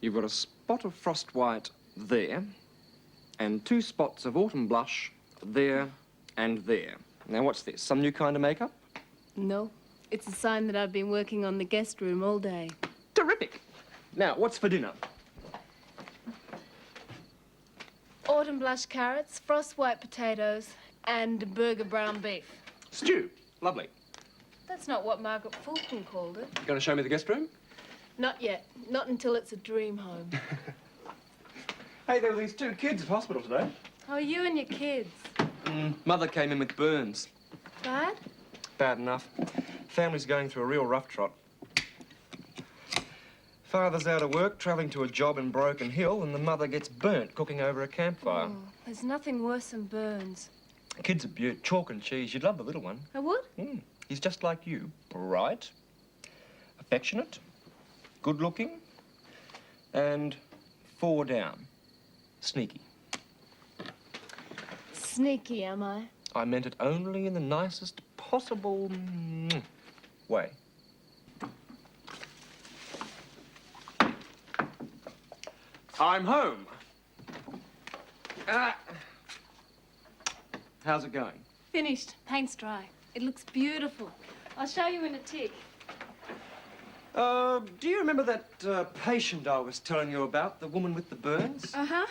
You've got a spot of frost white there, and 2 spots of autumn blush there and there. Now, what's this? Some new kind of makeup? No. It's a sign that I've been working on the guest room all day. Terrific. Now, what's for dinner? Autumn blush carrots, frost white potatoes, and burger brown beef. Stew. Lovely. That's not what Margaret Fulton called it. Going to show me the guest room? Not yet. Not until it's a dream home. Hey, there were these 2 kids at hospital today. Oh, you and your kids. Mother came in with burns. Bad? Bad enough. Family's going through a real rough trot. Father's out of work, travelling to a job in Broken Hill, and the mother gets burnt cooking over a campfire. Oh, there's nothing worse than burns. Kid's a beaut, chalk and cheese. You'd love the little one. I would? He's just like you. Bright, affectionate, good-looking, and 4 down. Sneaky. Sneaky, am I? I meant it only in the nicest possible way. I'm home. How's it going? Finished. Paint's dry. It looks beautiful. I'll show you in a tick. Do you remember that patient I was telling you about, the woman with the burns? Uh-huh.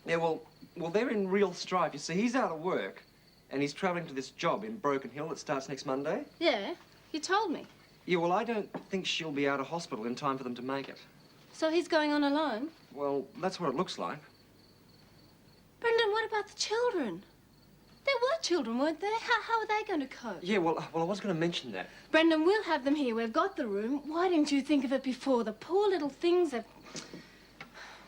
Yeah, well, they're in real strife. You see, he's out of work, and he's travelling to this job in Broken Hill that starts next Monday. Yeah, you told me. Yeah, well, I don't think she'll be out of hospital in time for them to make it. So he's going on alone? Well, that's what it looks like. Brendan, what about the children? There were children, weren't there? How are they going to cope? Yeah, well, I was going to mention that. Brendan, we'll have them here. We've got the room. Why didn't you think of it before? The poor little things have...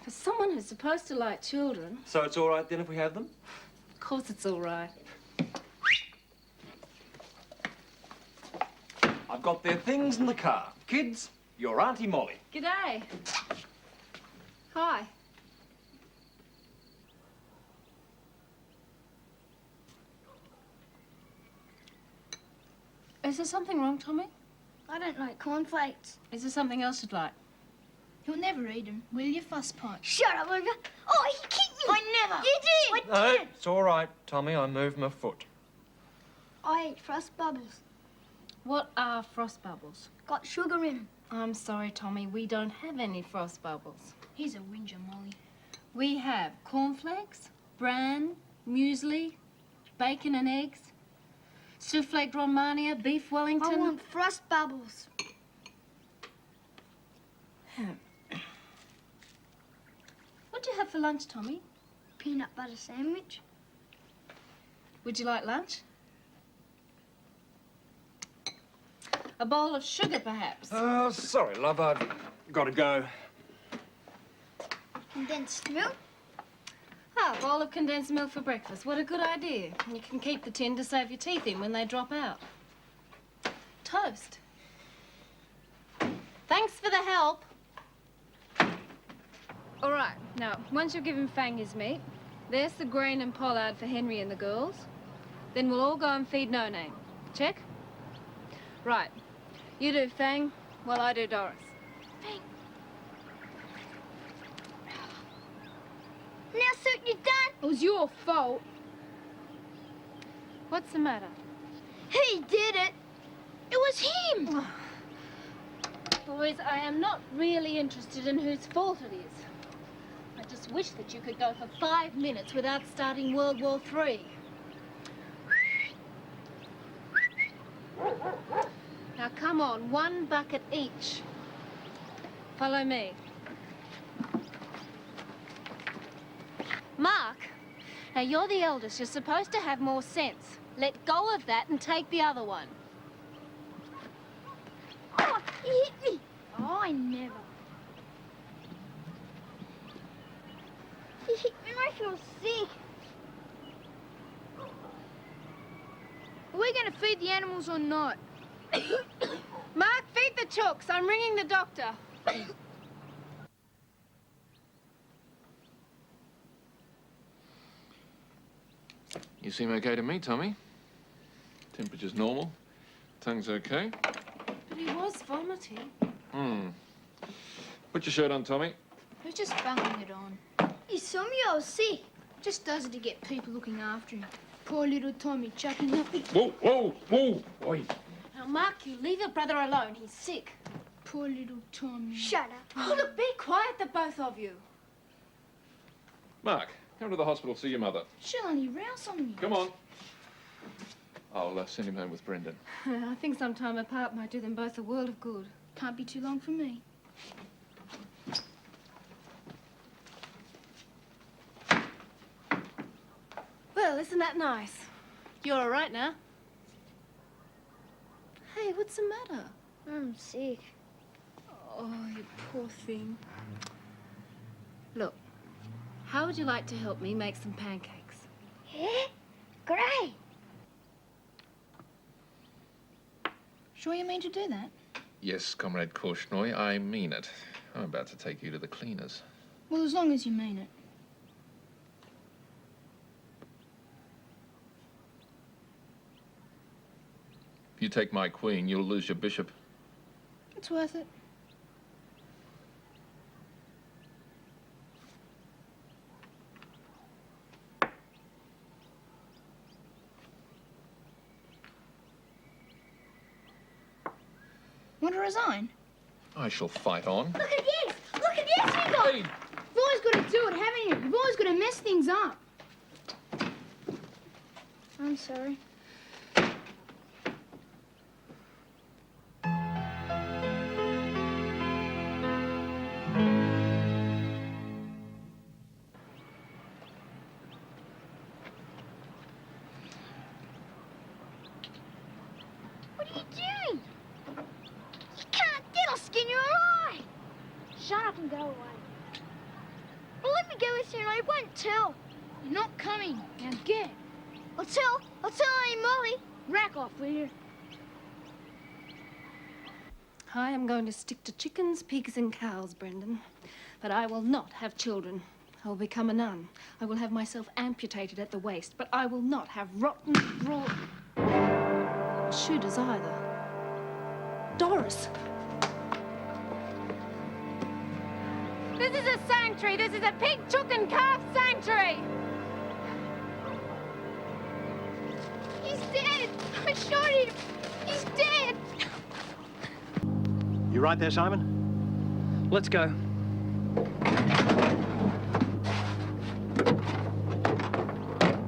For someone who's supposed to like children... So it's all right then if we have them? Of course it's all right. I've got their things in the car. Kids, your Auntie Molly. G'day. Hi. Is there something wrong, Tommy? I don't like cornflakes. Is there something else you'd like? You'll never eat them, will you, Fusspot? Shut up, Olga. Oh, he kicked me. I never. You did. No, it's all right, Tommy. I moved my foot. I ate frost bubbles. What are frost bubbles? Got sugar in them. I'm sorry, Tommy. We don't have any frost bubbles. He's a whinger, Molly. We have cornflakes, bran, muesli, bacon and eggs, souffle Romania, beef Wellington. I want frost bubbles. What'd you have for lunch, Tommy? Peanut butter sandwich. Would you like lunch? A bowl of sugar, perhaps? Oh, sorry, love. I've got to go. Condensed milk. Ah, a bowl of condensed milk for breakfast. What a good idea. You can keep the tin to save your teeth in when they drop out. Toast. Thanks for the help. All right, now, once you've given Fang his meat, there's the grain and pollard for Henry and the girls. Then we'll all go and feed No Name. Check? Right. You do Fang, while I do Doris. Fang. Now, suit you done. It was your fault. What's the matter? He did it. It was him. Boys, I am not really interested in whose fault it is. I just wish that you could go for 5 minutes without starting World War III. Now, come on, 1 bucket each. Follow me. Mark, now you're the eldest. You're supposed to have more sense. Let go of that and take the other one. I never. He hit me and I feel sick. Are we going to feed the animals or not? Mark, feed the chooks. I'm ringing the doctor. You seem okay to me, Tommy. Temperature's normal. Tongue's okay. But he was vomiting. Put your shirt on, Tommy. Who's just bunking it on? He saw me, I was sick. Just does it to get people looking after him. Poor little Tommy chucking up. Whoa, whoa, whoa! Oi. Now, Mark, you leave your brother alone. He's sick. Poor little Tommy. Shut up. Oh, look, be quiet, the both of you. Mark, come to the hospital, see your mother. She'll only rouse on me. Come on. I'll send him home with Brendan. I think some time apart might do them both a world of good. Can't be too long for me. Well, isn't that nice? You're all right now? Hey, what's the matter? I'm sick. Oh, you poor thing. Look, how would you like to help me make some pancakes? Yeah? Great. Sure you mean to do that? Yes, Comrade Korchnoi, I mean it. I'm about to take you to the cleaners. Well, as long as you mean it. If you take my queen, you'll lose your bishop. It's worth it. Want to resign? I shall fight on. Look at this! Look at this we got! You've always got to do it, haven't you? You've always got to mess things up. I'm sorry. What are you doing? You can't get I'll skin you alive. Shut up and go away. Well, let me go with you and I won't tell. You're not coming. Now get. I'll tell Aunt Molly. Rack off, will you? I am going to stick to chickens, pigs, and cows, Brendan. But I will not have children. I will become a nun. I will have myself amputated at the waist, but I will not have rotten, raw shooters either. Doris! This is a sanctuary. This is a pig, chook, and calf sanctuary. He's dead. I shot him. He's dead. You right there, Simon? Let's go.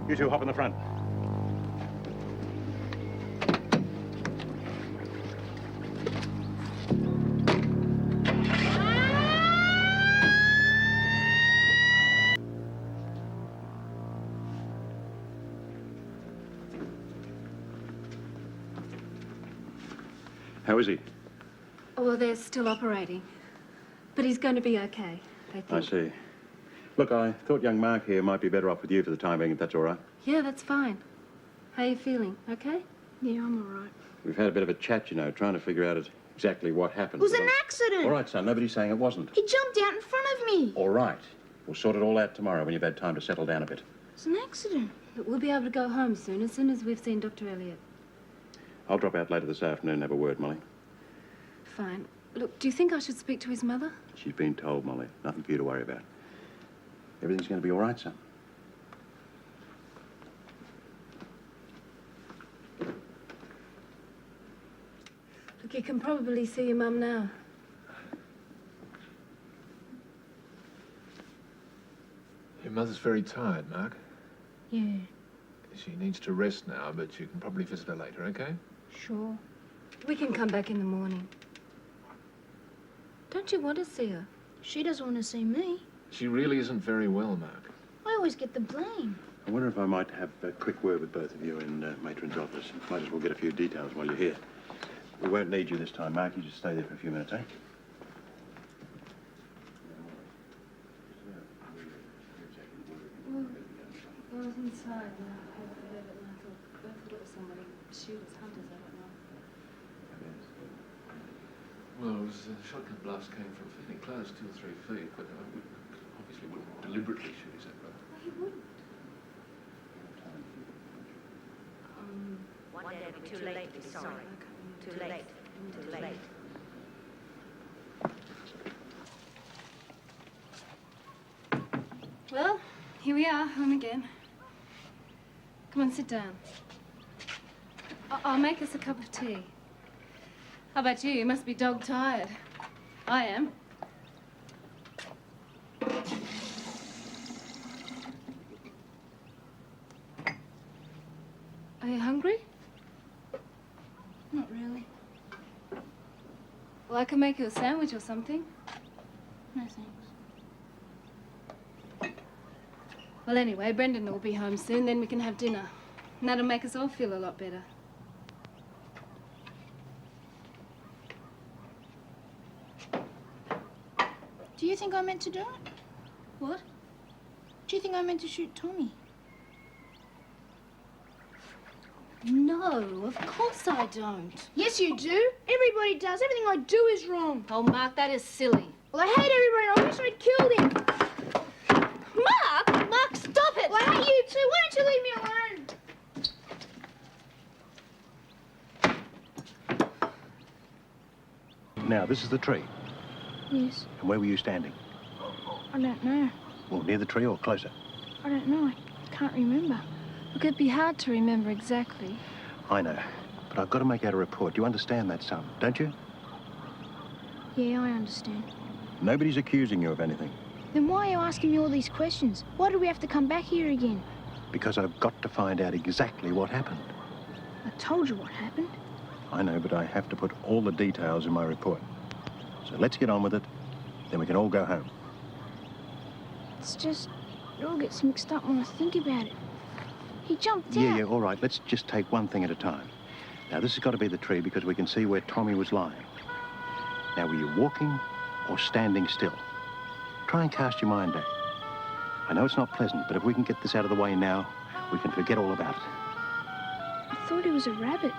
You two hop in the front. How is he? Oh, well, they're still operating. But he's going to be okay, they think. I see. Look, I thought young Mark here might be better off with you for the time being, if that's all right. Yeah, that's fine. How are you feeling? Okay? Yeah, I'm all right. We've had a bit of a chat, you know, trying to figure out exactly what happened. It was an accident. All right, son, nobody's saying it wasn't. He jumped out in front of me. All right. We'll sort it all out tomorrow when you've had time to settle down a bit. It's an accident. Look, we'll be able to go home soon as we've seen Dr. Elliot. I'll drop out later this afternoon and have a word, Molly. Fine. Look, do you think I should speak to his mother? She's been told, Molly. Nothing for you to worry about. Everything's going to be all right, son. Look, you can probably see your mum now. Your mother's very tired, Mark. Yeah, She needs to rest now, but you can probably visit her later, okay? sure. We can come back in the morning. Don't you want to see her? She doesn't want to see me. She really isn't very well, Mark. I always get the blame. I wonder if I might have a quick word with both of you in Matron's office. Might as well get a few details while you're here. We won't need you this time, Mark. You just stay there for a few minutes, eh? inside and I heard it and I thought it was somebody, shooters, hunters, I don't know. Well, it was, the shotgun blast came from fairly close, 2 or 3 feet, but obviously wouldn't deliberately shoot his own brother. Well, he wouldn't. One day it'll be too late to be sorry. Too late. Too late. Well, here we are, home again. Come on, sit down. I'll make us a cup of tea. How about you? You must be dog-tired. I am. Are you hungry? Not really. Well, I can make you a sandwich or something. No thanks. Well, anyway, Brendan will be home soon, then we can have dinner. And that'll make us all feel a lot better. Do you think I meant to do it? What? Do you think I meant to shoot Tommy? No, of course I don't. Yes, you do. Everybody does. Everything I do is wrong. Oh, Mark, that is silly. Well, I hate everybody and I wish I'd killed him. Mark! Mark, stop it! Well, I hate you too. Why don't you leave me alone? Now, this is the tree. Yes. And where were you standing? I don't know. Well, near the tree or closer? I don't know. I can't remember. Look, it'd be hard to remember exactly. I know. But I've got to make out a report. You understand that, son, don't you? Yeah, I understand. Nobody's accusing you of anything. Then why are you asking me all these questions? Why do we have to come back here again? Because I've got to find out exactly what happened. I told you what happened. I know, but I have to put all the details in my report. So let's get on with it, then we can all go home. It's just, it all gets mixed up when I think about it. He jumped out. Yeah, all right. Let's just take one thing at a time. Now, this has got to be the tree because we can see where Tommy was lying. Now, were you walking or standing still? Try and cast your mind back. I know it's not pleasant, but if we can get this out of the way now, we can forget all about it. I thought he was a rabbit.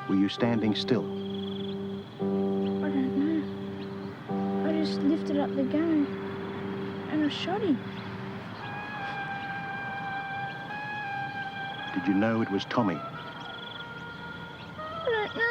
Were you standing still? I don't know. I just lifted up the gun and I shot him. Did you know it was Tommy? I don't know.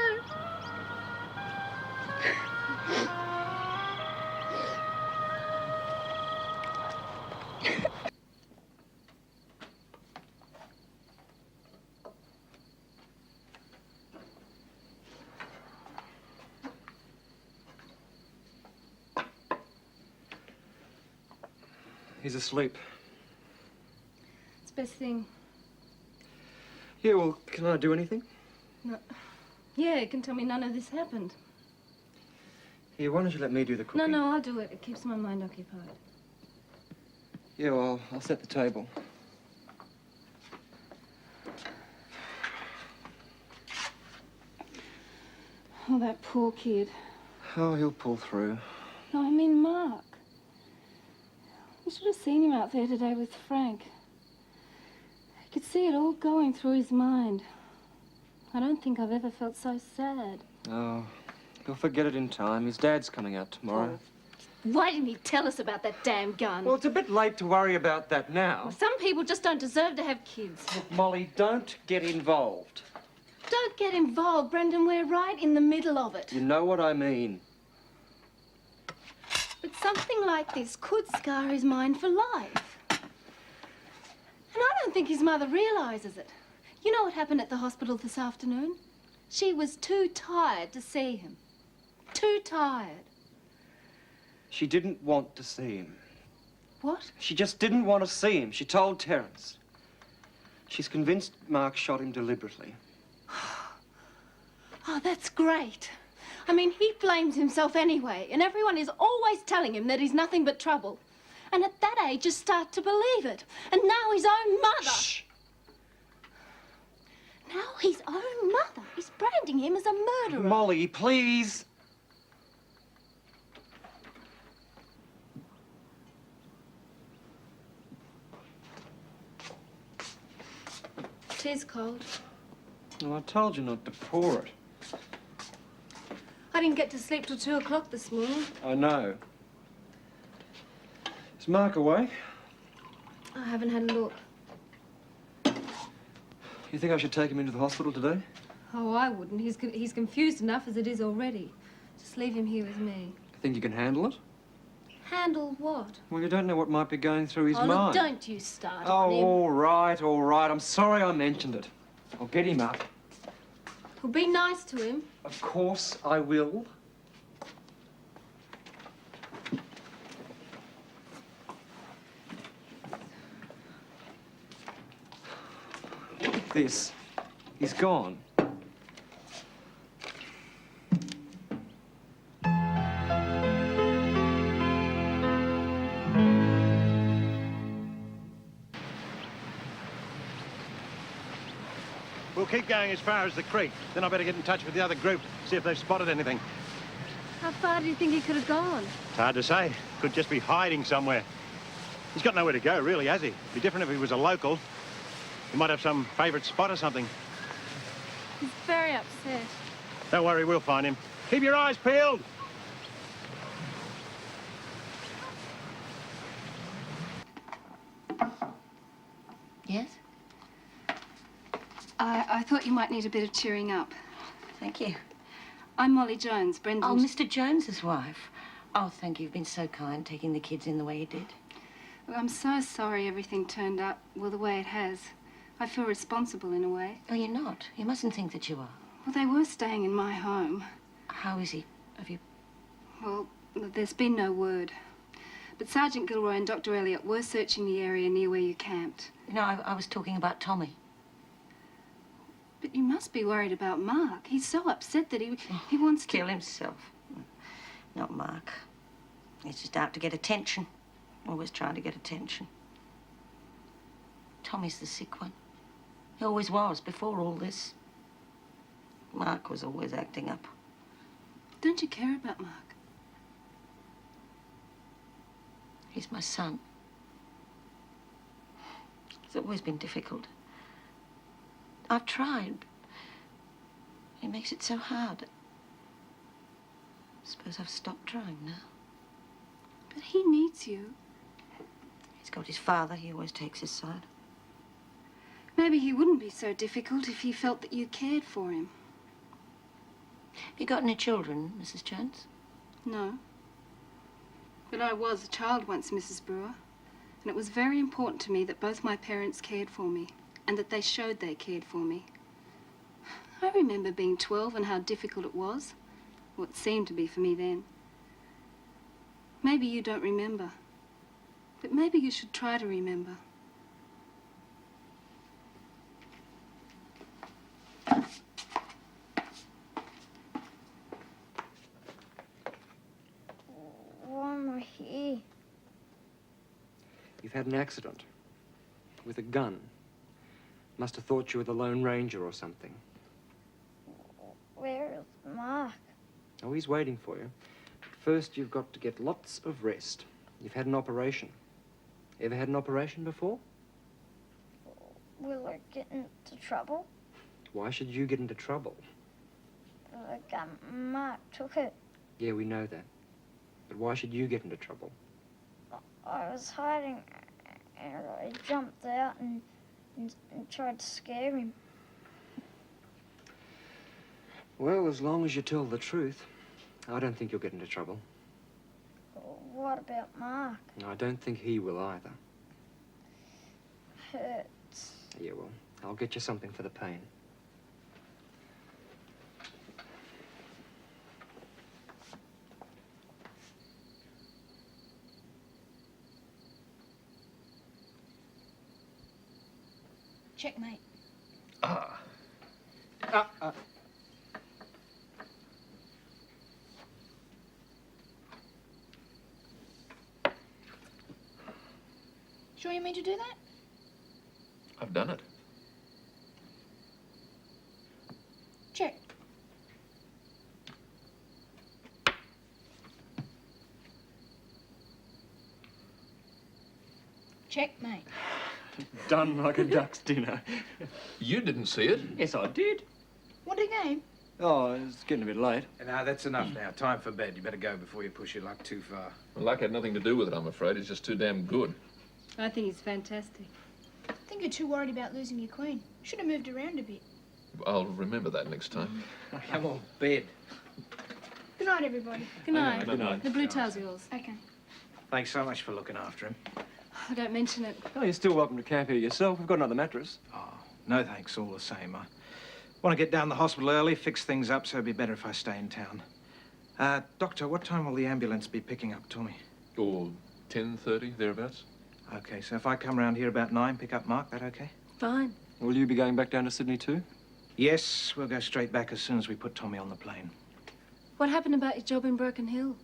He's asleep. It's the best thing. Yeah, well, can I do anything? No. Yeah, you can tell me none of this happened. Here, why don't you let me do the cooking? No, I'll do it. It keeps my mind occupied. Yeah, well, I'll set the table. Oh, that poor kid. Oh, he'll pull through. No, I mean Mark. You should have seen him out there today with Frank. I could see it all going through his mind. I don't think I've ever felt so sad. Oh, he'll forget it in time. His dad's coming out tomorrow. Why didn't he tell us about that damn gun? Well, it's a bit late to worry about that now. Some people just don't deserve to have kids. Look, Molly, don't get involved. Don't get involved, Brendan. We're right in the middle of it. You know what I mean. But something like this could scar his mind for life. And I don't think his mother realises it. You know what happened at the hospital this afternoon? She was too tired to see him. Too tired. She didn't want to see him. What? She just didn't want to see him. She told Terence. She's convinced Mark shot him deliberately. Oh, that's great. I mean, he blames himself anyway, and everyone is always telling him that he's nothing but trouble. And at that age, you start to believe it. And now his own mother... Shh! Now his own mother is branding him as a murderer. Molly, please. Tea's cold. Well, I told you not to pour it. I didn't get to sleep till 2 o'clock this morning. I know. Is Mark awake? I haven't had a look. You think I should take him into the hospital today? Oh, I wouldn't. He's confused enough as it is already. Just leave him here with me. Think you can handle it? Handle what? Well, you don't know what might be going through his Oh, mind. look, don't you start Oh, on him. all right, all right. I'm sorry I mentioned it. I'll get him up. Well, be nice to him. Of course I will. Look at this. He's gone. We'll keep going as far as the creek. Then I better get in touch with the other group, see if they've spotted anything. How far do you think he could have gone? It's hard to say. Could just be hiding somewhere. He's got nowhere to go, really, has he? Be different if he was a local. He might have some favourite spot or something. He's very upset. Don't worry, we'll find him. Keep your eyes peeled. Yes? I thought you might need a bit of cheering up. Thank you. I'm Molly Jones, Brendan. Oh, Mr. Jones's wife. Oh, thank you. You've been so kind, taking the kids in the way you did. Well, I'm so sorry everything turned out, well, the way it has. I feel responsible in a way. Oh, you're not. You mustn't think that you are. Well, they were staying in my home. How is he? Have you... Well, there's been no word. But Sergeant Gilroy and Dr. Elliot were searching the area near where you camped. No, I was talking about Tommy. But you must be worried about Mark. He's so upset that he wants to... Kill himself. Not Mark. He's just out to get attention. Always trying to get attention. Tommy's the sick one. He always was, before all this. Mark was always acting up. Don't you care about Mark? He's my son. It's always been difficult. I've tried. He makes it so hard. I suppose I've stopped trying now. But he needs you. He's got his father. He always takes his side. Maybe he wouldn't be so difficult if he felt that you cared for him. Have you got any children, Mrs. Jones? No. But I was a child once, Mrs. Brewer. And it was very important to me that both my parents cared for me. And that they showed they cared for me. I remember being 12 and how difficult it was. Well, it seemed to be for me then. Maybe you don't remember. But maybe you should try to remember. Why am I here? You've had an accident. With a gun. Must have thought you were the Lone Ranger or something. Where is Mark? Oh, he's waiting for you. But first, you've got to get lots of rest. You've had an operation. Ever had an operation before? Will I get into trouble? Why should you get into trouble? Mark took it. Yeah, we know that. But why should you get into trouble? I was hiding and I jumped out and tried to scare him. Well, as long as you tell the truth, I don't think you'll get into trouble. What about Mark? No, I don't think he will either. Hurts. Yeah, well, I'll get you something for the pain. Checkmate. Sure you mean to do that? I've done it. Check. Checkmate. Done like a duck's dinner. You didn't see it. Yes, I did. What a game. Oh, it's getting a bit late. No, that's enough now. Time for bed. You better go before you push your luck too far. Well, luck had nothing to do with it, I'm afraid. It's just too damn good. I think he's fantastic. I think you're too worried about losing your queen. Should have moved around a bit. I'll remember that next time. Come on, bed. Good night, everybody. Good night. Good night. The blue towel's yours. Okay. Thanks so much for looking after him. Oh, don't mention it. Oh, you're still welcome to camp here yourself. We've got another mattress. Oh, no thanks, all the same. I want to get down to the hospital early, fix things up, so it'd be better if I stay in town. Doctor, what time will the ambulance be picking up Tommy? Or 10:30, thereabouts. Okay, so if I come round here about 9, pick up Mark, that okay? Fine. Will you be going back down to Sydney too? Yes, we'll go straight back as soon as we put Tommy on the plane. What happened about your job in Broken Hill?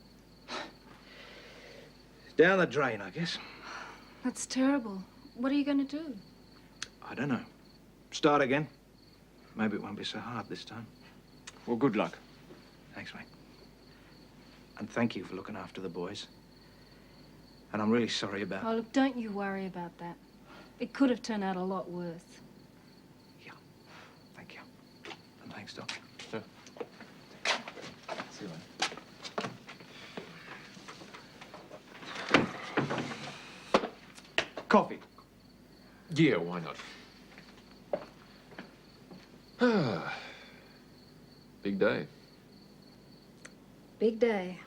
Down the drain, I guess. That's terrible. What are you going to do? I don't know. Start again. Maybe it won't be so hard this time. Well, good luck. Thanks, mate. And thank you for looking after the boys. And I'm really sorry about... Oh, look, don't you worry about that. It could have turned out a lot worse. Thank you. And thanks, Doc. Yeah. See you later. Coffee. Yeah, why not? Big day. Big day.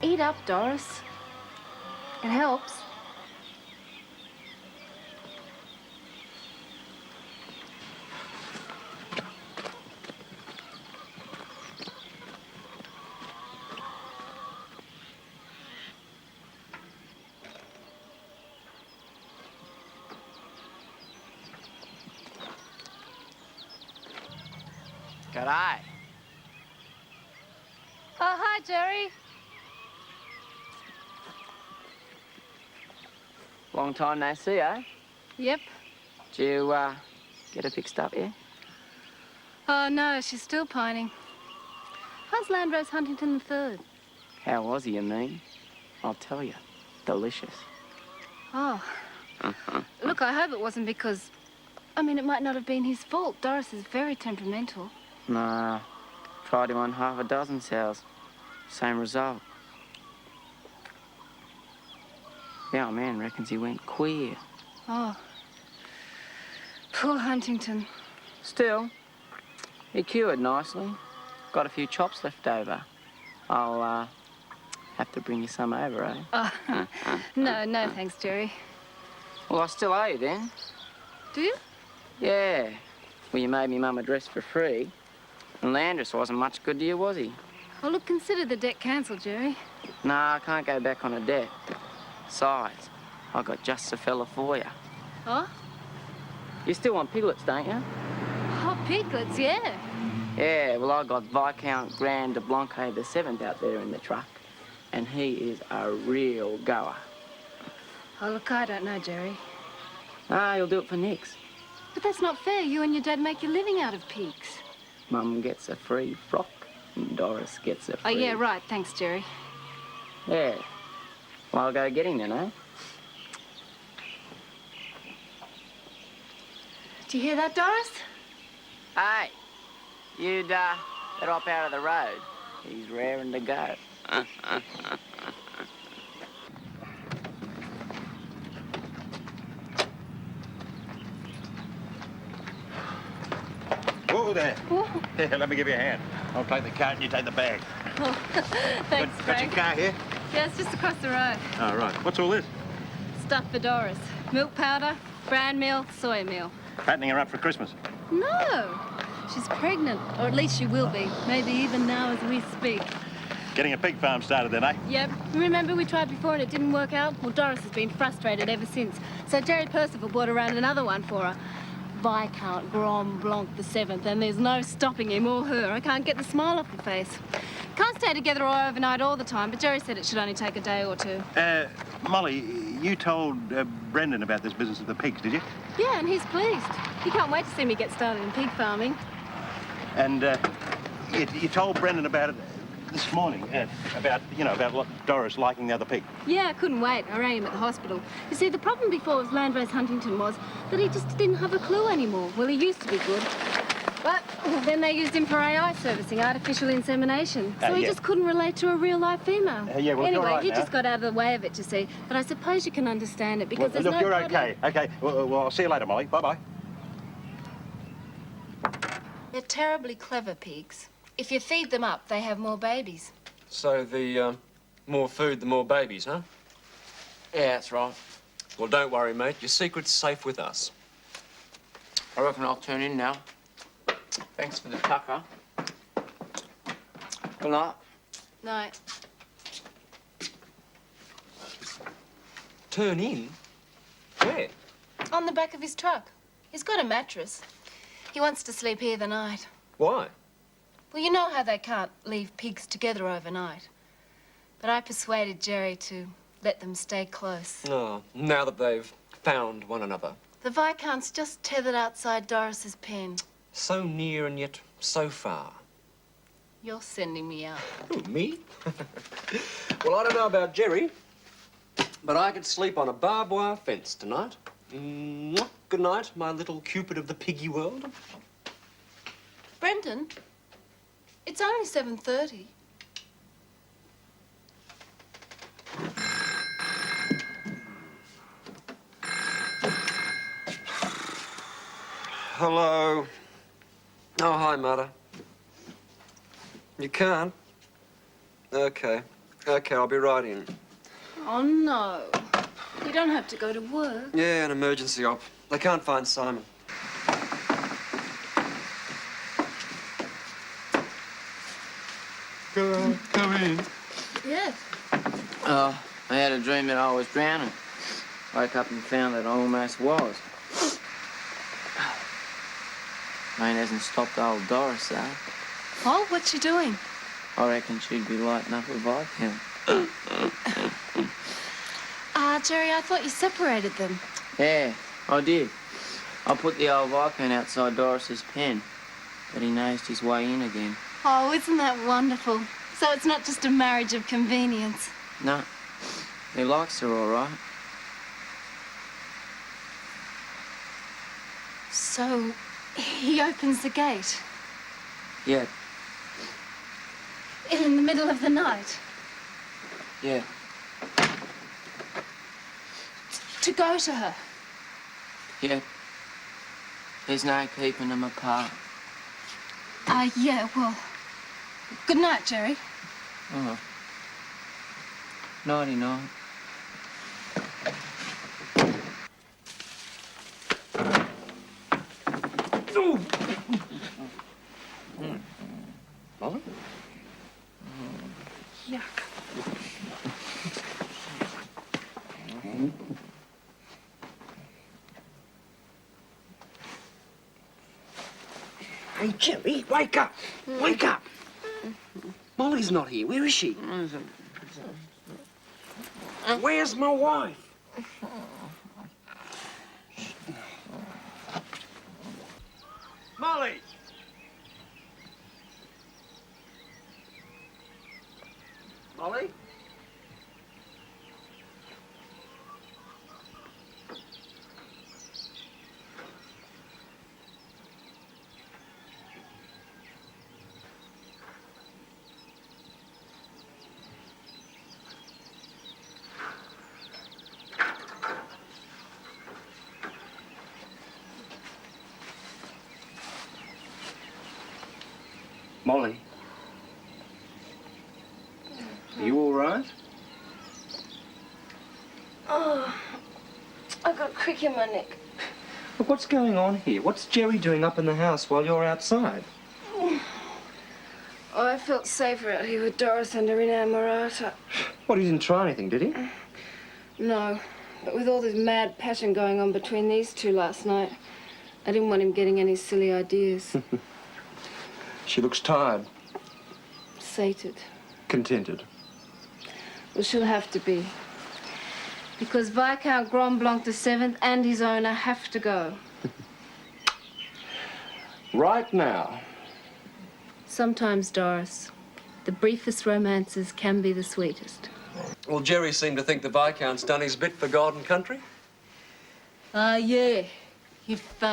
Eat up, Doris. It helps. G'day. Oh, hi, Jerry. Long time no see, eh? Yep. Did you, get her fixed up, yeah? Oh, no, she's still pining. How's Landrose Huntington III? How was he, you mean? I'll tell you. Delicious. Oh. Look, I hope it wasn't because... I mean, it might not have been his fault. Doris is very temperamental. Nah. Tried him on half a dozen sows. Same result. The old man reckons he went queer. Oh. Poor Huntington. Still, he cured nicely. Got a few chops left over. I'll, have to bring you some over, eh? Oh. No, thanks, Jerry. Well, I still owe you then. Do you? Yeah. Well, you made me mum a dress for free. And Landris wasn't much good to you, was he? Well, look, consider the debt cancelled, Jerry. Nah, I can't go back on a debt. Besides, I got just the fella for you. Oh? You still want piglets, don't you? Oh, piglets, yeah. Yeah, well, I got Viscount Grand de Blanque the Seventh out there in the truck. And he is a real goer. Oh, look, I don't know, Jerry. Ah, you'll do it for nix. But that's not fair. You and your dad make your living out of pigs. Mum gets a free frock, and Doris gets a free... Oh, yeah, right. Thanks, Jerry. Yeah. Well, I'll go get him then, eh? Do you hear that, Doris? Hey, you'd, better hop out of the road. He's raring to go. Whoa there. Here, let me give you a hand. I'll take the cart and you take the bag. Oh, thanks, Got your Frank. car here? Yeah, it's just across the road. Oh, right. What's all this? Stuff for Doris. Milk powder, bran meal, soy meal. Fattening her up for Christmas. No. She's pregnant, or at least she will be. Maybe even now as we speak. Getting a pig farm started then, eh? Yep. Remember we tried before and it didn't work out? Well, Doris has been frustrated ever since. So Jerry Percival brought around another one for her. Viscount Grand Blanc the Seventh, and there's no stopping him or her. I can't get the smile off the face. Can't stay together or overnight all the time, but Jerry said it should only take a day or two. Molly, you told Brendan about this business of the pigs, did you? Yeah, and he's pleased. He can't wait to see me get started in pig farming. And you told Brendan about it this morning about Doris liking the other pig. Yeah, I couldn't wait. I rang him at the hospital. You see, the problem before with Landrace Huntington was that he just didn't have a clue anymore. Well, he used to be good. But then they used him for AI servicing, artificial insemination. So he yeah. just couldn't relate to a real-life female. Yeah, well, anyway, you're right he now. just got out of the way of it, you see. But I suppose you can understand it because there's look, no you're problem. okay. Okay, well, I'll see you later, Molly. Bye-bye. They're terribly clever pigs. If you feed them up, they have more babies. So the more food, the more babies, huh? Yeah, that's right. Well, don't worry, mate. Your secret's safe with us. I reckon I'll turn in now. Thanks for the tucker. Good night. Night. Turn in? Where? On the back of his truck. He's got a mattress. He wants to sleep here the night. Why? Well, you know how they can't leave pigs together overnight. But I persuaded Jerry to let them stay close. Oh, now that they've found one another. The Viscount's just tethered outside Doris's pen. So near and yet so far. You're sending me out. Who, me? Well, I don't know about Jerry, but I could sleep on a barbed wire fence tonight. Mwah. Good night, my little Cupid of the piggy world. Brendan, it's only 7:30. Hello. Oh, hi, Mother. You can't? Okay. Okay, I'll be right in. Oh, no. You don't have to go to work. Yeah, an emergency op. They can't find Simon. Come in. Yes. I had a dream that I was drowning. Woke up and found that I almost was. Rain hasn't stopped old Doris, though. Oh, what's she doing? I reckon she'd be lighting up a Viscount. Jerry, I thought you separated them. Yeah, I did. I put the old Viscount outside Doris's pen, but he nosed his way in again. Oh, isn't that wonderful? So it's not just a marriage of convenience. No, he likes her all right. So he opens the gate Yeah, in the middle of the night yeah. to go to her. Yeah. There's no keeping them apart. Yeah, well, good night, Jerry. Oh. Nighty night. Molly? Yuck. Hey, Jerry, wake up. Wake up. Molly's not here. Where is she? Where's my wife? Molly! Molly? Molly? Are you all right? Oh, I got a crick in my neck. Look, what's going on here? What's Jerry doing up in the house while you're outside? Oh, I felt safer out here with Doris and her inamorata. What, he didn't try anything, did he? No, but with all this mad passion going on between these two last night, I didn't want him getting any silly ideas. She looks tired. Sated. Contented. Well, she'll have to be. Because Viscount Grand Blanc VII and his owner have to go. Right now. Sometimes, Doris, The briefest romances can be the sweetest. Well, Jerry seemed to think the Viscount's done his bit for God and country. Yeah. If,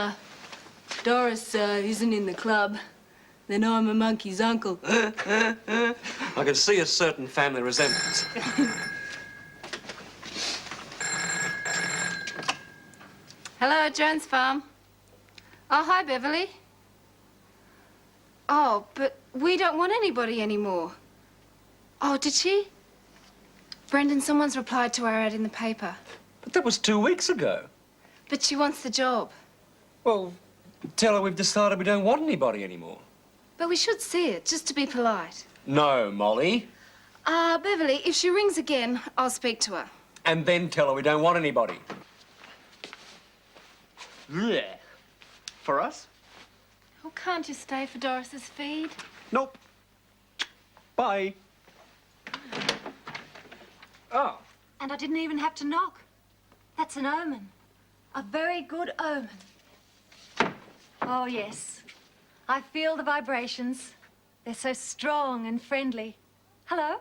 Doris, isn't in the club, then I'm a monkey's uncle. I can see a certain family resemblance. Hello, Jones Farm. Oh, hi, Beverly. Oh, but we don't want anybody anymore. Oh, did she? Brendan, someone's replied to our ad in the paper. But that was 2 weeks ago. But she wants the job. Well, tell her we've decided we don't want anybody anymore. But we should see it, just to be polite. No, Molly. Beverly, if she rings again, I'll speak to her. And then tell her we don't want anybody. Yeah. For us? Oh, can't you stay for Doris's feed? Nope. Bye. Oh. And I didn't even have to knock. That's an omen. A very good omen. Oh, yes. I feel the vibrations. They're so strong and friendly. Hello,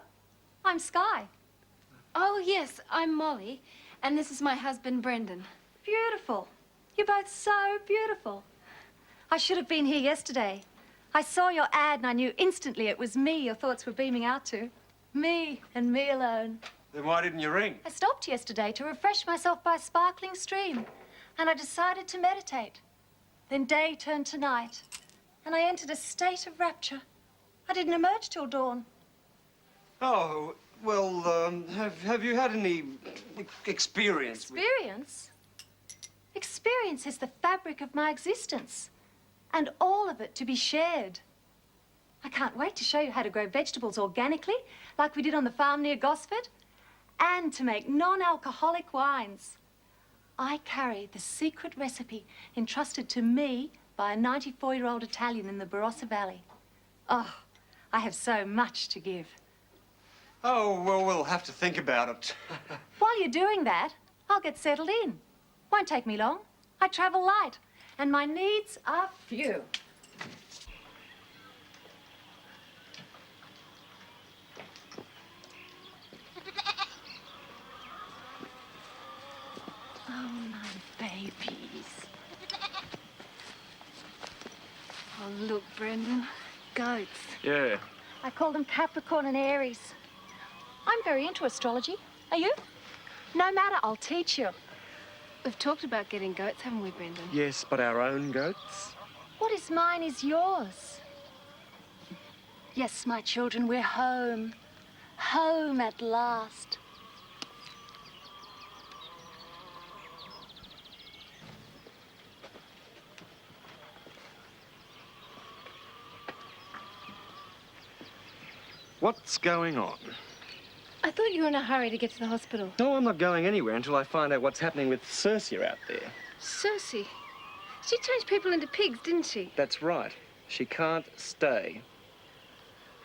I'm Sky. Oh, yes, I'm Molly. And this is my husband, Brendan. Beautiful. You're both so beautiful. I should have been here yesterday. I saw your ad and I knew instantly it was me your thoughts were beaming out to. Me and me alone. Then why didn't you ring? I stopped yesterday to refresh myself by a sparkling stream, and I decided to meditate. Then day turned to night, and I entered a state of rapture. I didn't emerge till dawn. Oh, well, have you had any experience? Experience? Experience is the fabric of my existence, and all of it to be shared. I can't wait to show you how to grow vegetables organically, like we did on the farm near Gosford, and to make non-alcoholic wines. I carry the secret recipe entrusted to me by a 94-year-old Italian in the Barossa Valley. Oh, I have so much to give. Oh, well, we'll have to think about it. While you're doing that, I'll get settled in. Won't take me long. I travel light, and my needs are few. Oh, my babies. Oh, look, Brendan. Goats. Yeah. I call them Capricorn and Aries. I'm very into astrology. Are you? No matter, I'll teach you. We've talked about getting goats, haven't we, Brendan? Yes, but our own goats? What is mine is yours. Yes, my children, we're home. Home at last. What's going on? I thought you were in a hurry to get to the hospital. No, I'm not going anywhere until I find out what's happening with Circe out there. Circe? She changed people into pigs, didn't she? That's right. She can't stay.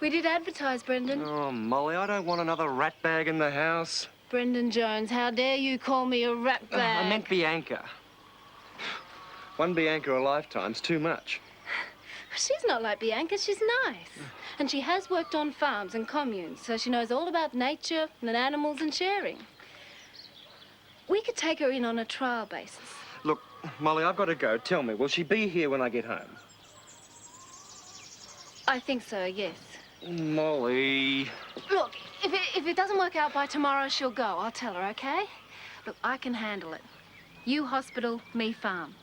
We did advertise, Brendan. Oh, Molly, I don't want another rat bag in the house. Brendan Jones, how dare you call me a rat bag? I meant Bianca. One Bianca a lifetime's too much. She's not like Bianca, she's nice. And she has worked on farms and communes, so she knows all about nature and animals and sharing. We could take her in on a trial basis. Look, Molly, I've got to go. Tell me, will she be here when I get home? I think so, yes. Molly. Look, if it doesn't work out by tomorrow, she'll go. I'll tell her, okay? Look, I can handle it. You hospital, me farm.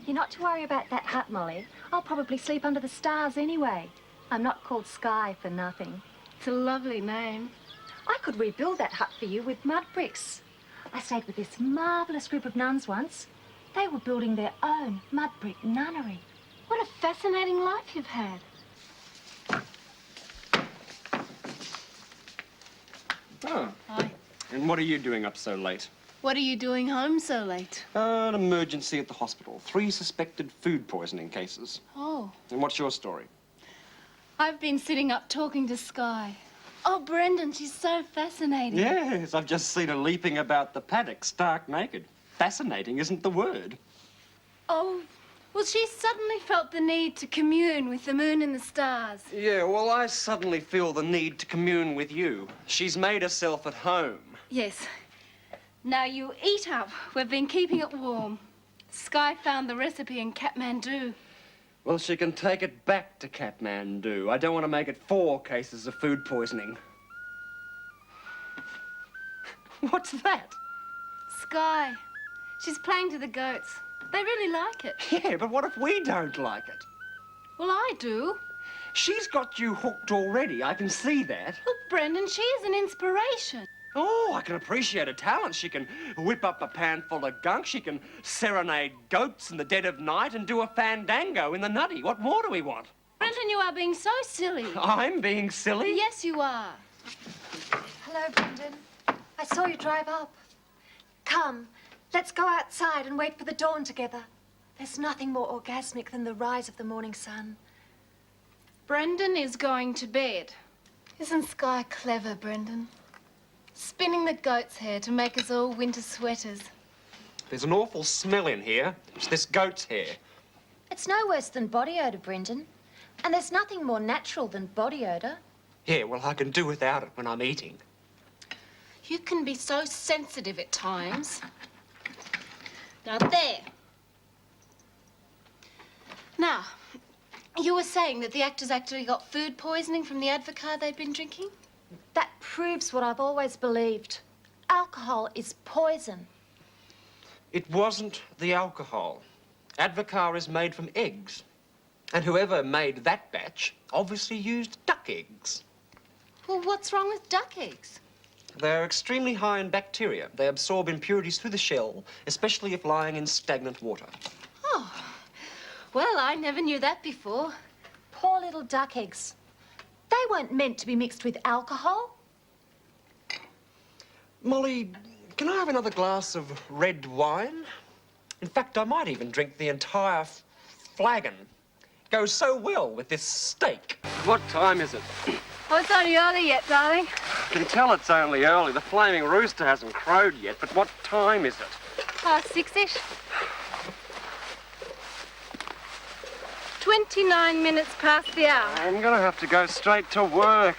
You're not to worry about that hut, Molly. I'll probably sleep under the stars anyway. I'm not called Sky for nothing. It's a lovely name. I could rebuild that hut for you with mud bricks. I stayed with this marvellous group of nuns once. They were building their own mud brick nunnery. What a fascinating life you've had. Oh. Hi. And what are you doing up so late? What are you doing home so late? An emergency at the hospital. 3 suspected food poisoning cases. Oh, And what's your story? I've been sitting up talking to Sky. Oh, Brendan, she's so fascinating. Yes, I've just seen her leaping about the paddock, stark naked. Fascinating isn't the word. Oh, well, she suddenly felt the need to commune with the moon and the stars. Yeah, well, I suddenly feel the need to commune with you. She's made herself at home. Yes. Now you eat up. We've been keeping it warm. Sky found the recipe in Kathmandu. Well, she can take it back to Kathmandu. I don't want to make it 4 cases of food poisoning. What's that? Sky. She's playing to the goats. They really like it. Yeah, but what if we don't like it? Well, I do. She's got you hooked already. I can see that. Look, Brendan, she is an inspiration. Oh, I can appreciate her talent. She can whip up a pan full of gunk. She can serenade goats in the dead of night and do a fandango in the nutty. What more do we want? Brendan, you are being so silly. I'm being silly? Yes, you are. Hello, Brendan. I saw you drive up. Come, let's go outside and wait for the dawn together. There's nothing more orgasmic than the rise of the morning sun. Brendan is going to bed. Isn't Sky clever, Brendan? Spinning the goat's hair to make us all winter sweaters. There's an awful smell in here. It's this goat's hair. It's no worse than body odour, Brendan. And there's nothing more natural than body odour. Yeah, well, I can do without it when I'm eating. You can be so sensitive at times. Now, there. Now, you were saying that the actors actually got food poisoning from the Advocaat they'd been drinking? That proves what I've always believed. Alcohol is poison. It wasn't the alcohol. Advocaat is made from eggs. And whoever made that batch obviously used duck eggs. Well, what's wrong with duck eggs? They're extremely high in bacteria. They absorb impurities through the shell, especially if lying in stagnant water. Oh, well, I never knew that before. Poor little duck eggs. They weren't meant to be mixed with alcohol. Molly, can I have another glass of red wine? In fact, I might even drink the entire flagon. It goes so well with this steak. What time is it? Oh, it's only early yet, darling. I can tell it's only early. The flaming rooster hasn't crowed yet, but what time is it? 6-ish. 29 minutes past the hour. I'm gonna have to go straight to work.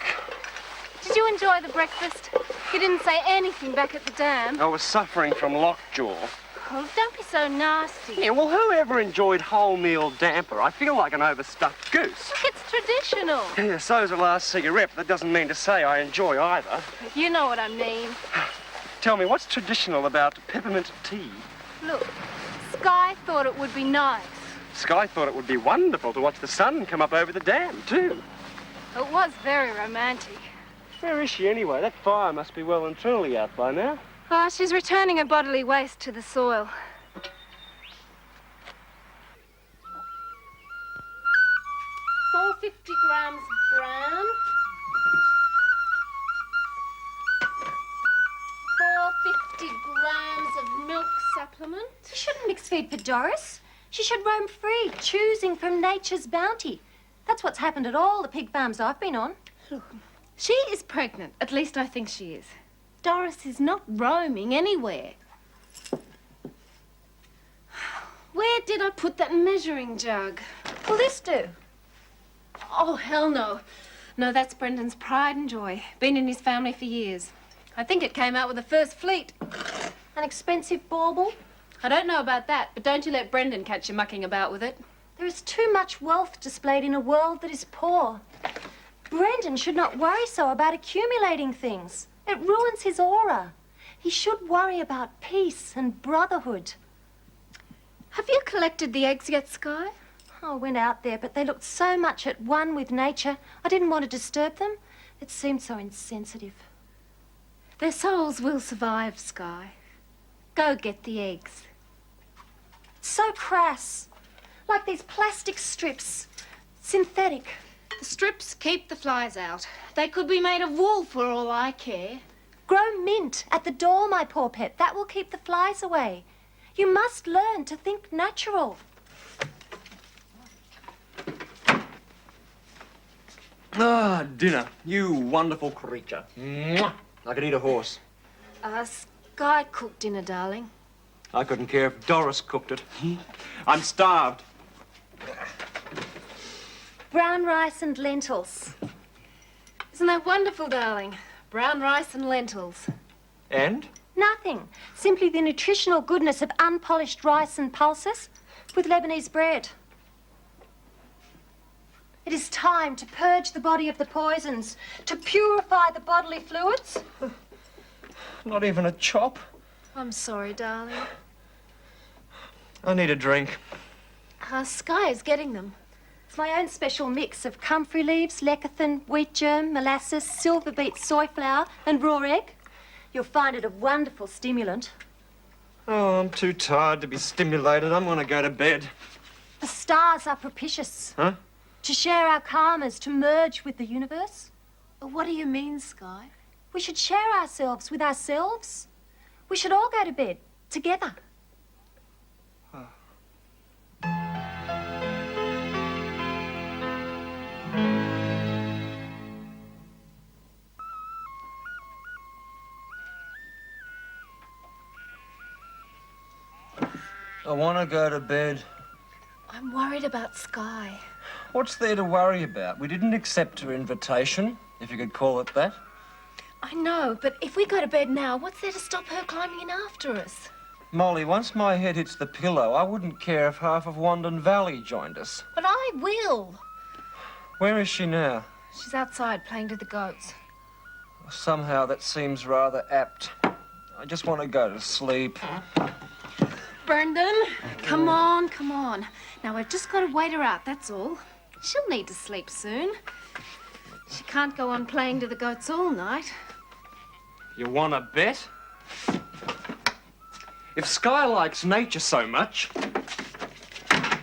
Did you enjoy the breakfast? You didn't say anything back at the dam. I was suffering from lockjaw. Oh, don't be so nasty. Yeah, well, whoever enjoyed wholemeal damper? I feel like an overstuffed goose. Look, it's traditional. Yeah, so's the last cigarette, but that doesn't mean to say I enjoy either. You know what I mean. Tell me, what's traditional about peppermint tea? Look, Sky thought it would be nice. Sky thought it would be wonderful to watch the sun come up over the dam, too. It was very romantic. Where is she, anyway? That fire must be well and truly out by now. Oh, she's returning her bodily waste to the soil. $450 grams brown. 450 grams of milk supplement. You shouldn't mix feed for Doris. She should roam free, choosing from nature's bounty. That's what's happened at all the pig farms I've been on. Look, she is pregnant. At least I think she is. Doris is not roaming anywhere. Where did I put that measuring jug? Will this do? Oh, hell no. No, that's Brendan's pride and joy. Been in his family for years. I think it came out with the first fleet. An expensive bauble? I don't know about that, but don't you let Brendan catch you mucking about with it. There is too much wealth displayed in a world that is poor. Brendan should not worry so about accumulating things. It ruins his aura. He should worry about peace and brotherhood. Have you collected the eggs yet, Sky? I went out there, but they looked so much at one with nature. I didn't want to disturb them. It seemed so insensitive. Their souls will survive, Sky. Go get the eggs. It's so crass. Like these plastic strips. Synthetic. The strips keep the flies out. They could be made of wool for all I care. Grow mint at the door, my poor pet. That will keep the flies away. You must learn to think natural. Ah, dinner. You wonderful creature. Mwah! I could eat a horse. Sky cooked dinner, darling. I couldn't care if Doris cooked it. I'm starved. Brown rice and lentils. Isn't that wonderful, darling? Brown rice and lentils. And? Nothing. Simply the nutritional goodness of unpolished rice and pulses with Lebanese bread. It is time to purge the body of the poisons, to purify the bodily fluids. Not even a chop. I'm sorry, darling. I need a drink. Sky is getting them. It's my own special mix of comfrey leaves, lecithin, wheat germ, molasses, silver beet soy flour, and raw egg. You'll find it a wonderful stimulant. Oh, I'm too tired to be stimulated. I'm gonna go to bed. The stars are propitious. Huh? To share our karmas, to merge with the universe. What do you mean, Sky? We should share ourselves with ourselves. We should all go to bed together. I want to go to bed. I'm worried about Sky. What's there to worry about? We didn't accept her invitation, if you could call it that. I know, but if we go to bed now, what's there to stop her climbing in after us? Molly, once my head hits the pillow, I wouldn't care if half of Wandon Valley joined us. But I will. Where is she now? She's outside playing to the goats. Somehow that seems rather apt. I just want to go to sleep. Brendan, come on, come on. Now, we've just got to wait her out, that's all. She'll need to sleep soon. She can't go on playing to the goats all night. You want to bet? If Sky likes nature so much,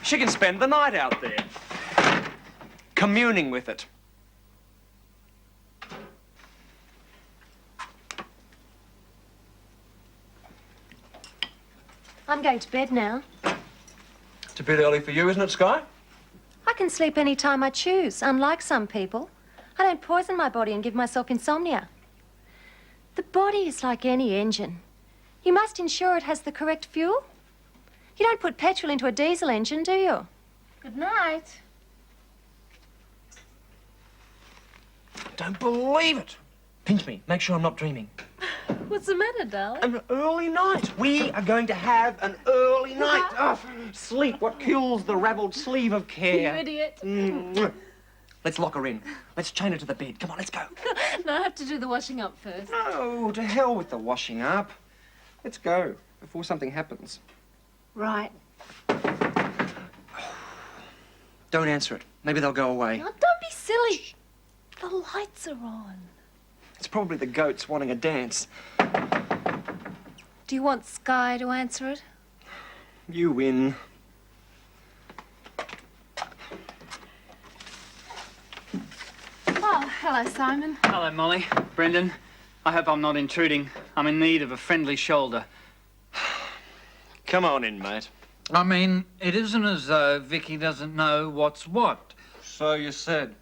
she can spend the night out there, communing with it. I'm going to bed now. It's a bit early for you, isn't it, Sky? I can sleep any time I choose, unlike some people. I don't poison my body and give myself insomnia. The body is like any engine. You must ensure it has the correct fuel. You don't put petrol into a diesel engine, do you? Good night. Don't believe it. Pinch me. Make sure I'm not dreaming. What's the matter, darling? An early night. We are going to have an early night. Oh, sleep, what kills the ravelled sleeve of care. You idiot. Let's lock her in. Let's chain her to the bed. Come on, let's go. No, I have to do the washing up first. No, to hell with the washing up. Let's go before something happens. Right. Don't answer it. Maybe they'll go away. Now, don't be silly. The lights are on. It's probably the goats wanting a dance. Do you want Sky to answer it? You win. Oh, hello, Simon. Hello, Molly. Brendan, I hope I'm not intruding. I'm in need of a friendly shoulder. Come on in, mate. I mean, it isn't as though Vicky doesn't know what's what. So you said.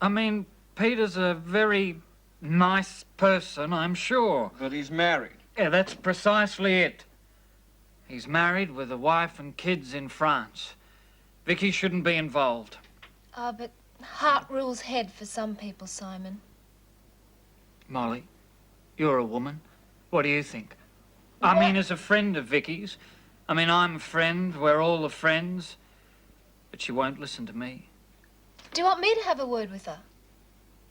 I mean, Peter's a very nice person, I'm sure. But he's married. Yeah, that's precisely it. He's married with a wife and kids in France. Vicky shouldn't be involved. But heart rules head for some people, Simon. Molly, you're a woman. What do you think? I mean, as a friend of Vicky's. I mean, I'm a friend, we're all the friends. But she won't listen to me. Do you want me to have a word with her?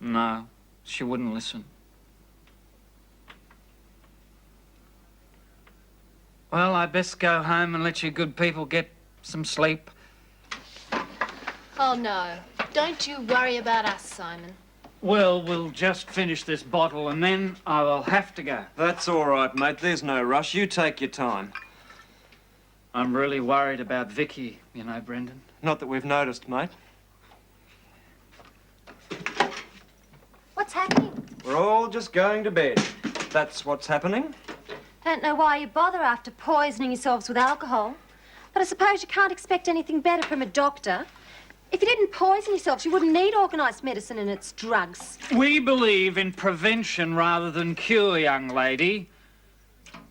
No, she wouldn't listen. Well, I'd best go home and let you good people get some sleep. Oh, no. Don't you worry about us, Simon. Well, we'll just finish this bottle and then I will have to go. That's all right, mate. There's no rush. You take your time. I'm really worried about Vicky, you know, Brendan. Not that we've noticed, mate. What's happening? We're all just going to bed. That's what's happening? Don't know why you bother after poisoning yourselves with alcohol. But I suppose you can't expect anything better from a doctor. If you didn't poison yourselves, you wouldn't need organised medicine and its drugs. We believe in prevention rather than cure, young lady.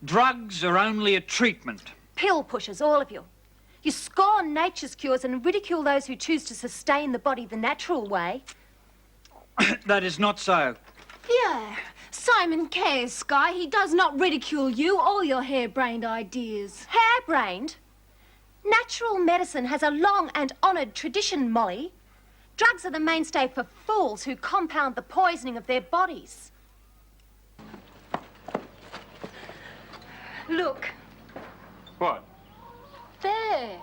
Drugs are only a treatment. Pill pushers, all of you. You scorn nature's cures and ridicule those who choose to sustain the body the natural way. That is not so. Yeah, Simon cares, Sky. He does not ridicule you or your harebrained ideas. Harebrained? Natural medicine has a long and honoured tradition, Molly. Drugs are the mainstay for fools who compound the poisoning of their bodies. Look. What? There.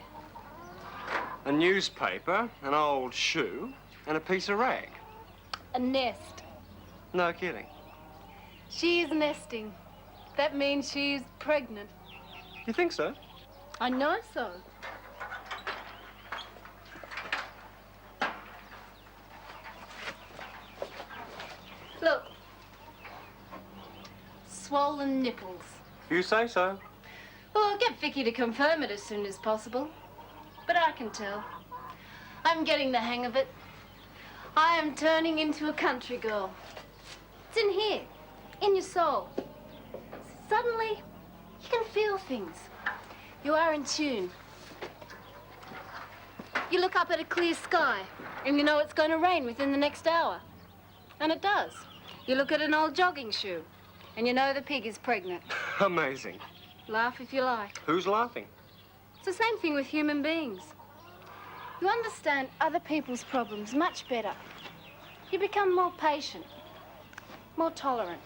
A newspaper, an old shoe, and a piece of rag. A nest. No kidding. She's nesting. That means she's pregnant. You think so? I know so. Look. Swollen nipples. You say so. Well, I'll get Vicky to confirm it as soon as possible. But I can tell. I'm getting the hang of it. I am turning into a country girl. It's in here, in your soul. Suddenly, you can feel things. You are in tune. You look up at a clear sky, and you know it's going to rain within the next hour. And it does. You look at an old jogging shoe, and you know the pig is pregnant. Amazing. Laugh if you like. Who's laughing? It's the same thing with human beings. You understand other people's problems much better. You become more patient, more tolerant.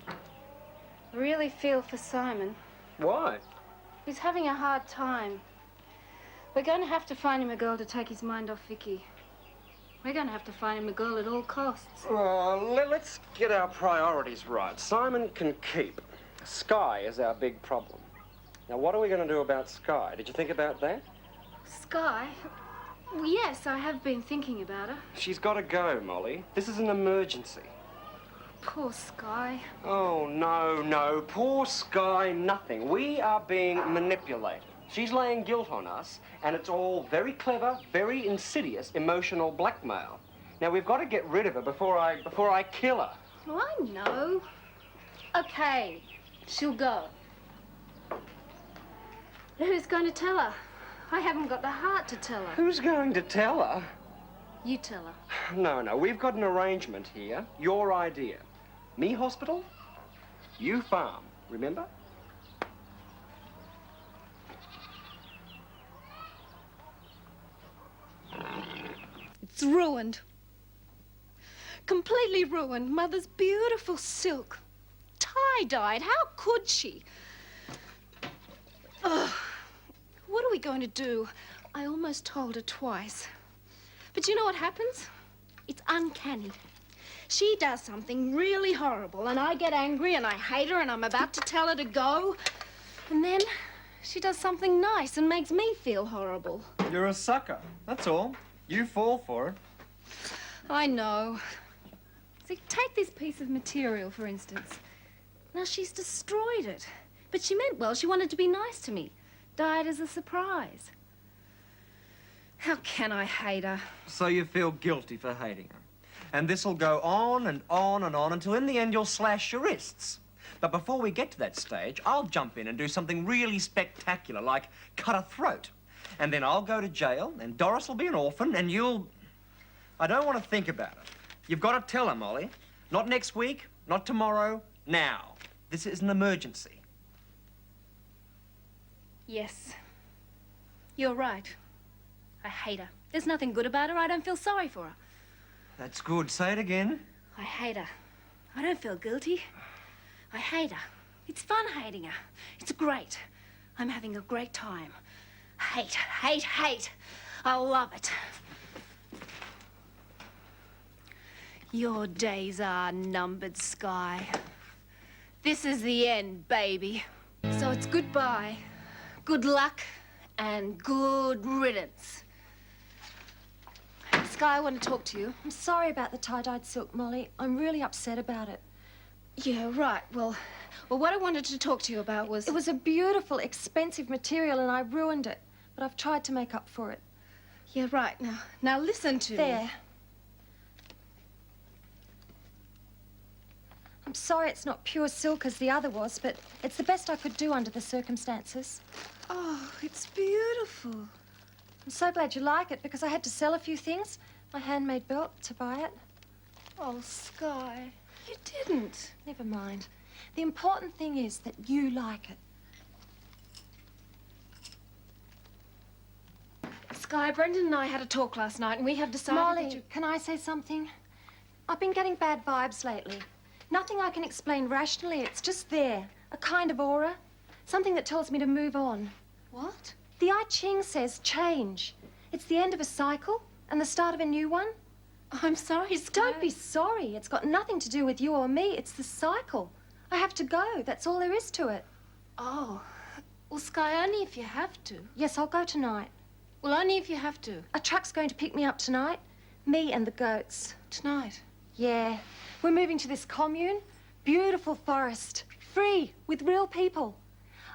I really feel for Simon. Why? He's having a hard time. We're going to have to find him a girl to take his mind off Vicky. We're going to have to find him a girl at all costs. Let's get our priorities right. Simon can keep. Sky is our big problem. Now, what are we going to do about Sky? Did you think about that? Sky? Well, yes, I have been thinking about her. She's got to go, Molly. This is an emergency. Poor Sky. Oh, no. Poor Sky, nothing. We are being manipulated. She's laying guilt on us, and it's all very clever, very insidious emotional blackmail. Now, we've got to get rid of her before I kill her. Oh, I know. Okay, she'll go. Who's going to tell her? I haven't got the heart to tell her. Who's going to tell her? You tell her. No. We've got an arrangement here. Your idea. Me hospital, you farm. Remember? It's ruined. Completely ruined. Mother's beautiful silk. Tie-dyed. How could she? Ugh. What are we going to do? I almost told her twice. But you know what happens? It's uncanny. She does something really horrible, and I get angry, and I hate her, and I'm about to tell her to go. And then she does something nice and makes me feel horrible. You're a sucker. That's all. You fall for it. I know. See, take this piece of material, for instance. Now, she's destroyed it. But she meant well. She wanted to be nice to me. Died as a surprise. How can I hate her? So you feel guilty for hating her. And this'll go on and on and on until in the end you'll slash your wrists. But before we get to that stage, I'll jump in and do something really spectacular, like cut a throat. And then I'll go to jail, and Doris will be an orphan, and you'll... I don't want to think about it. You've got to tell her, Molly. Not next week, not tomorrow, now. This is an emergency. Yes. You're right. I hate her. There's nothing good about her. I don't feel sorry for her. That's good. Say it again. I hate her. I don't feel guilty. I hate her. It's fun hating her. It's great. I'm having a great time. Hate, hate, hate. I love it. Your days are numbered, Sky. This is the end, baby. So it's goodbye, good luck, and good riddance. Sky, I want to talk to you. I'm sorry about the tie-dyed silk, Molly. I'm really upset about it. Yeah, right. Well, what I wanted to talk to you about was... It was a beautiful, expensive material and I ruined it. But I've tried to make up for it. Yeah, right. Now listen to me. There. I'm sorry it's not pure silk as the other was, but it's the best I could do under the circumstances. Oh, it's beautiful. I'm so glad you like it because I had to sell a few things. My handmade belt to buy it. Oh, Sky, you didn't. Never mind. The important thing is that you like it. Sky, Brendan and I had a talk last night and we have decided Molly, that you... can I say something? I've been getting bad vibes lately. Nothing I can explain rationally. It's just there. A kind of aura. Something that tells me to move on. What? The I Ching says change. It's the end of a cycle and the start of a new one. I'm sorry, Sky. Don't be sorry. It's got nothing to do with you or me. It's the cycle. I have to go. That's all there is to it. Oh. Well, Sky, only if you have to. Yes, I'll go tonight. Well, only if you have to. A truck's going to pick me up tonight. Me and the goats. Tonight? Yeah. We're moving to this commune. Beautiful forest. Free, with real people.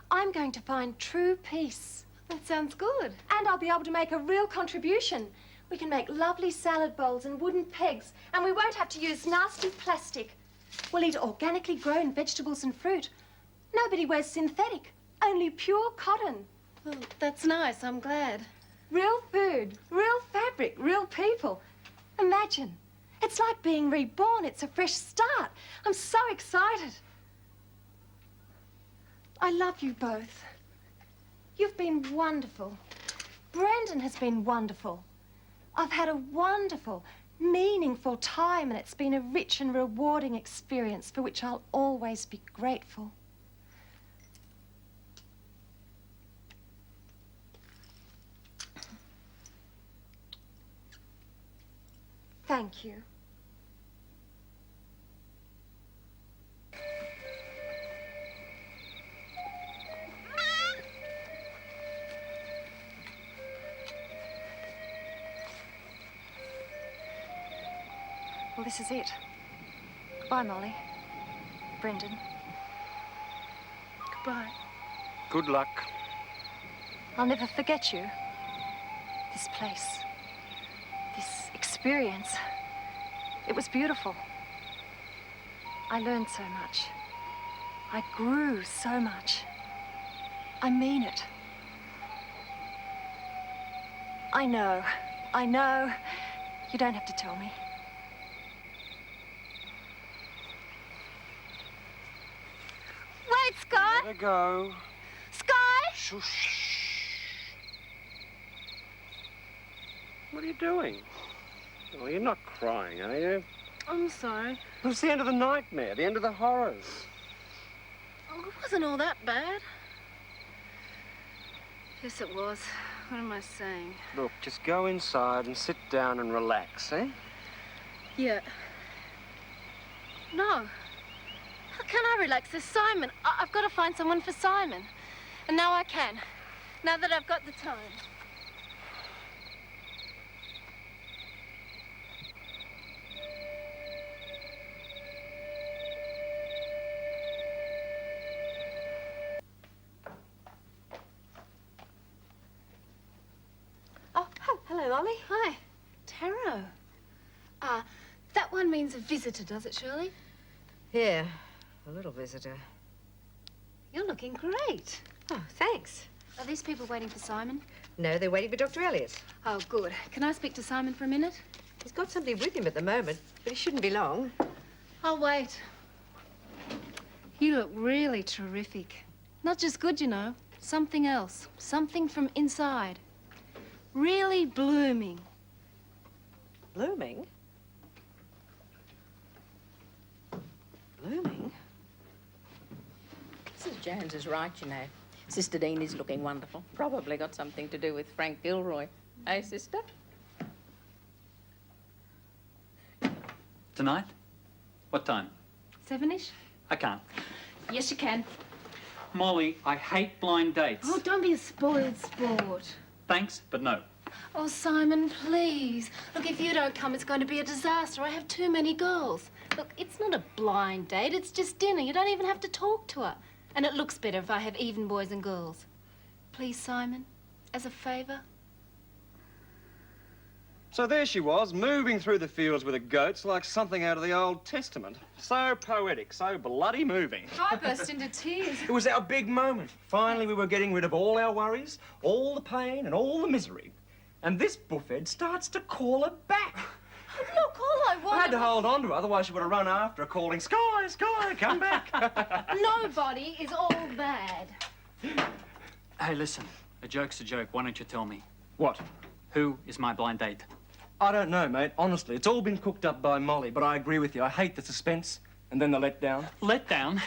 I'm going to find true peace. That sounds good. And I'll be able to make a real contribution. We can make lovely salad bowls and wooden pegs, and we won't have to use nasty plastic. We'll eat organically grown vegetables and fruit. Nobody wears synthetic, only pure cotton. Well, that's nice. I'm glad. Real food, real fabric, real people. Imagine. It's like being reborn. It's a fresh start. I'm so excited. I love you both. You've been wonderful. Brendan has been wonderful. I've had a wonderful, meaningful time, and it's been a rich and rewarding experience for which I'll always be grateful. Thank you. Well, this is it. Goodbye, Molly. Brendan. Goodbye. Good luck. I'll never forget you. This place. This experience. It was beautiful. I learned so much. I grew so much. I mean it. I know. You don't have to tell me. Wait, Sky! Let her go. Sky! Shush. What are you doing? Well, you're not crying, are you? I'm sorry. Well, it's the end of the nightmare, the end of the horrors. Oh, it wasn't all that bad. Yes, it was. What am I saying? Look, just go inside and sit down and relax, eh? Yeah. No. How can I relax? There's Simon. I've got to find someone for Simon. And now I can. Now that I've got the time. Oh, hello, Ollie. Hi. Taro. That one means a visitor, does it, Shirley? Yeah, a little visitor. You're looking great. Oh, thanks. Are these people waiting for Simon? No, they're waiting for Dr. Elliot. Oh, good. Can I speak to Simon for a minute? He's got somebody with him at the moment, but he shouldn't be long. I'll wait. You look really terrific. Not just good, you know. Something else. Something from inside. Really blooming. Blooming? Blooming? Mrs. Jones is right, you know. Sister Dean is looking wonderful. Probably got something to do with Frank Gilroy. Eh, sister? Tonight? What time? 7-ish? I can't. Yes, you can. Molly, I hate blind dates. Oh, don't be a spoiled sport. Thanks, but no. Oh, Simon, please. Look, if you don't come, it's going to be a disaster. I have too many girls. Look, it's not a blind date. It's just dinner. You don't even have to talk to her. And it looks better if I have even boys and girls. Please, Simon, as a favour. So there she was, moving through the fields with the goats like something out of the Old Testament. So poetic, so bloody moving. I burst into tears. It was our big moment. Finally, we were getting rid of all our worries, all the pain and all the misery. And this buffhead starts to call her back. Look, all I want... I had to hold on to her, otherwise she would have run after her, calling, Sky, Sky, come back. Nobody is all bad. Hey, listen, a joke's a joke. Why don't you tell me? What? Who is my blind date? I don't know, mate. Honestly, it's all been cooked up by Molly, but I agree with you. I hate the suspense and then the letdown. Letdown?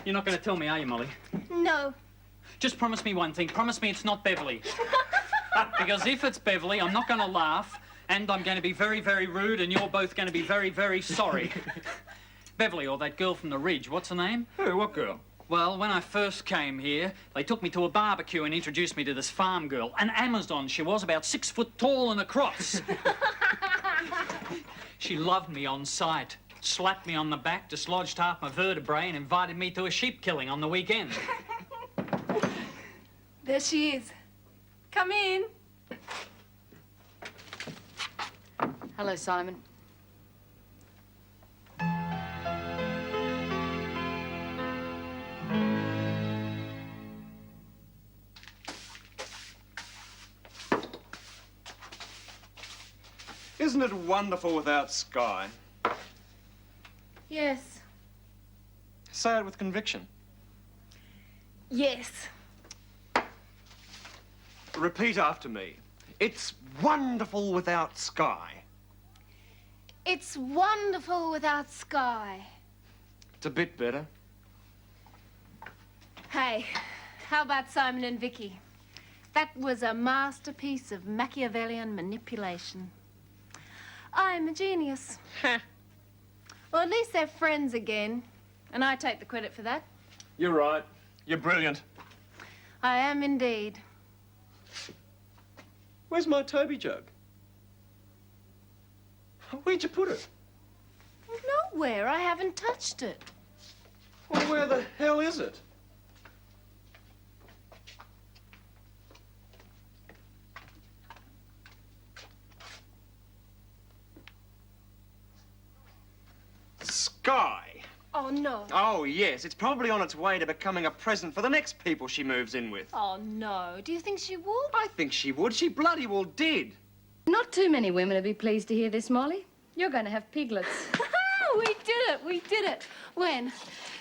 You're not going to tell me, are you, Molly? No. Just promise me one thing. Promise me it's not Beverly. Because if it's Beverly, I'm not going to laugh, and I'm going to be very, very rude, and you're both going to be very, very sorry. Beverly, or that girl from the Ridge, what's her name? Who? What girl? Well, when I first came here, they took me to a barbecue and introduced me to this farm girl. An Amazon she was, about 6 foot tall and a cross. She loved me on sight, slapped me on the back, dislodged half my vertebrae and invited me to a sheep killing on the weekend. There she is. Come in. Hello, Simon. Isn't it wonderful without Sky? Yes. Say it with conviction. Yes. Repeat after me. It's wonderful without Sky. It's wonderful without Sky. It's a bit better. Hey, how about Simon and Vicky? That was a masterpiece of Machiavellian manipulation. I'm a genius. Well, at least they're friends again, and I take the credit for that. You're right. You're brilliant. I am indeed. Where's my Toby jug? Where'd you put it? Nowhere. I haven't touched it. Well, where the hell is it? Sky. Oh, no. Oh, yes. It's probably on its way to becoming a present for the next people she moves in with. Oh, no. Do you think she would? I think she would. She bloody well did. Not too many women would be pleased to hear this, Molly. You're going to have piglets. We did it. We did it. When?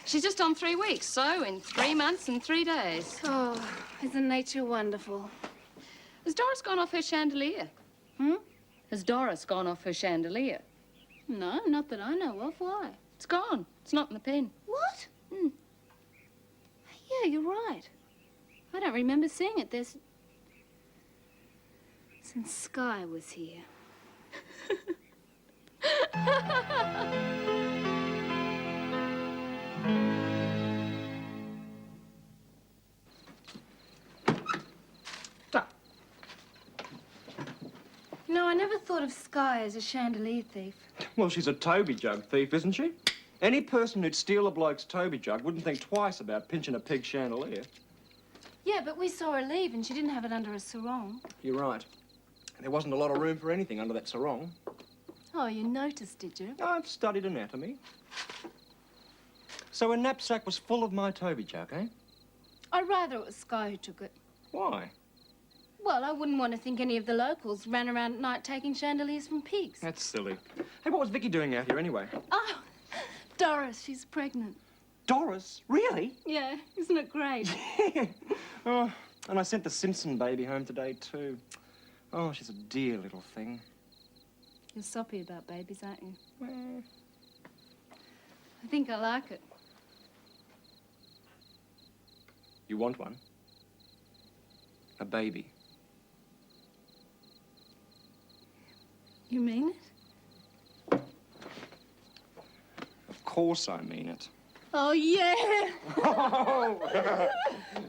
She's just on 3 weeks, so in 3 months and 3 days. Oh, isn't nature wonderful? Has Doris gone off her chandelier? Has Doris gone off her chandelier? No, not that I know of. Why? It's gone. It's not in the pen. What? Yeah, you're right. I don't remember seeing it. Since Sky was here. You know, I never thought of Sky as a chandelier thief. Well, she's a Toby jug thief, isn't she? Any person who'd steal a bloke's Toby jug wouldn't think twice about pinching a pig chandelier. Yeah, but we saw her leave and she didn't have it under a sarong. You're right. There wasn't a lot of room for anything under that sarong. Oh, you noticed, did you? I've studied anatomy. So her knapsack was full of my Toby jug, eh? I'd rather it was Sky who took it. Why? Well, I wouldn't want to think any of the locals ran around at night taking chandeliers from pigs. That's silly. Hey, what was Vicky doing out here anyway? Oh, Doris, she's pregnant. Doris? Really? Yeah, isn't it great? Oh, and I sent the Simpson baby home today, too. Oh, she's a dear little thing. You're soppy about babies, aren't you? Well, I think I like it. you want one? A baby. You mean it? Of course I mean it. Oh, yeah!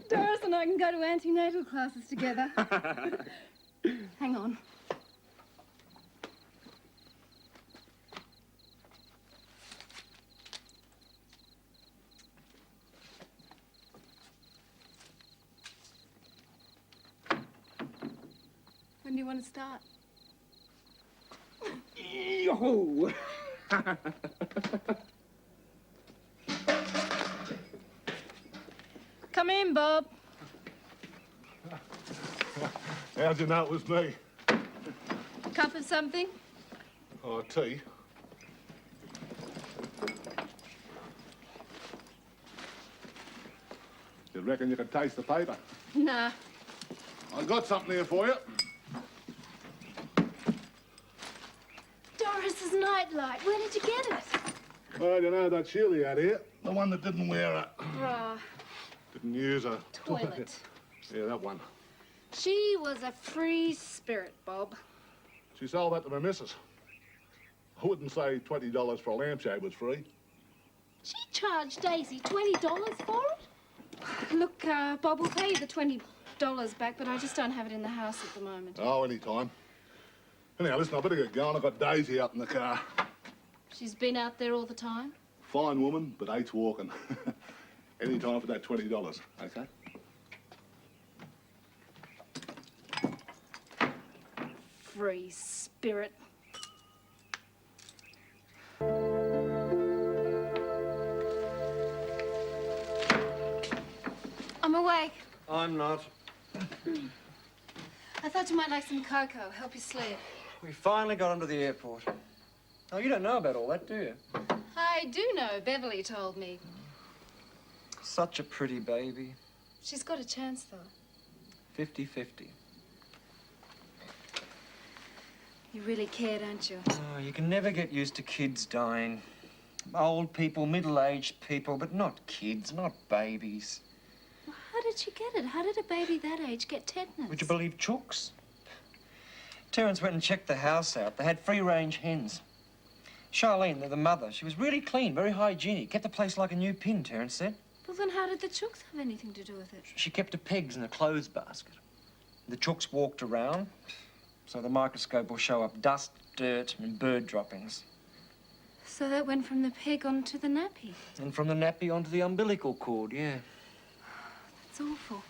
Doris and I can go to antenatal classes together. Hang on. you want to start? Yoo-hoo. Come in, Bob. How'd you know it was me? Cup of something? Oh, tea. You reckon you could taste the paper? Nah. I got something here for you. Doris's nightlight. Where did you get it? Well, you know that Shirley had here? The one that didn't wear a... Ah, Didn't use a... toilet. Yeah, that one. She was a free spirit, Bob. She sold that to my missus. I wouldn't say $20 for a lampshade was free. She charged Daisy $20 for it? Look, Bob, we'll pay you the $20 back, but I just don't have it in the house at the moment. Oh, any time. Anyhow, listen, I better get going. I've got Daisy out in the car. She's been out there all the time? Fine woman, but hates walking. Any time for that $20, okay? Free spirit. I'm awake. I'm not. I thought you might like some cocoa. Help you sleep. We finally got onto the airport. Oh, you don't know about all that, do you? I do know. Beverly told me. Such a pretty baby. She's got a chance, though. 50-50. You really care, don't you? Oh, you can never get used to kids dying. Old people, middle-aged people, but not kids, not babies. Well, how did she get it? How did a baby that age get tetanus? Would you believe chooks? Terence went and checked the house out. They had free-range hens. Charlene, the mother, she was really clean, very hygienic. Kept the place like a new pin, Terence said. Well, then how did the chooks have anything to do with it? She kept her pigs in a clothes basket. The chooks walked around, so the microscope will show up dust, dirt, and bird droppings. So that went from the pig onto the nappy. And from the nappy onto the umbilical cord, yeah. That's awful.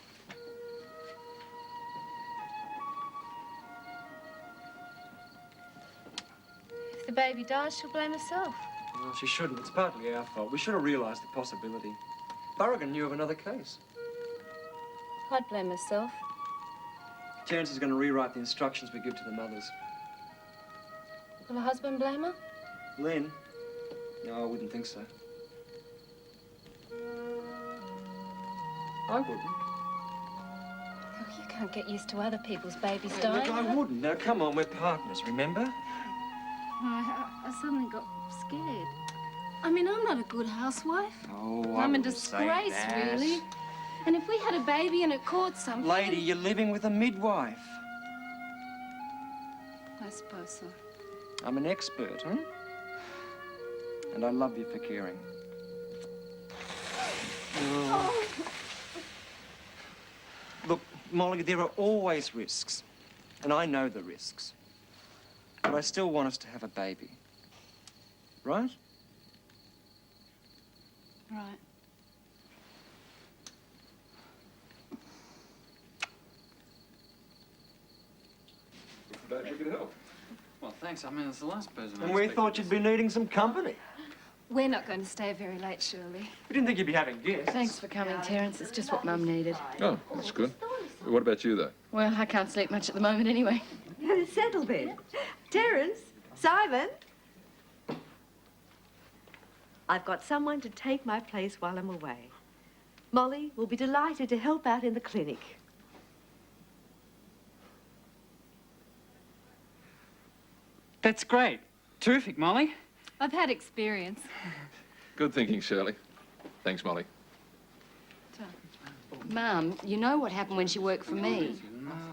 If the baby dies, she'll blame herself. Well, she shouldn't. It's partly our fault. We should have realised the possibility. Burrigan knew of another case. I'd blame herself. Terence is going to rewrite the instructions we give to the mothers. Will her husband blame her? Lynn? No, I wouldn't think so. I wouldn't. Oh, you can't get used to other people's babies Hey, dying. look, I wouldn't. Now, come on, we're partners, remember? I suddenly got scared. I mean, I'm not a good housewife. Oh, I'm a wouldn't say disgrace, that. really. And if we had a baby and it caught something... Lady, you're living with a midwife. I suppose so. I'm an expert, huh? And I love you for caring. Oh. Look, Molly, there are always risks. And I know the risks. But I still want us to have a baby. Right? Right. Glad you could help. Well, thanks. I mean, it's the last person I And we expected. thought you'd be needing some company. We're not going to stay very late, surely. We didn't think you'd be having guests. Thanks for coming, Terence. It's just what Mum needed. Oh, that's good. What about you, though? Well, I can't sleep much at the moment anyway. Settle then. Terence, Simon. I've got someone to take my place while I'm away. Molly will be delighted to help out in the clinic. That's great. Terrific, Molly. I've had experience. Good thinking, Shirley. Thanks, Molly. Mum, you know what happened when she worked for me.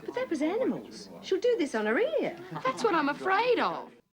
But that was animals. She'll do this on her ear. That's what I'm afraid of.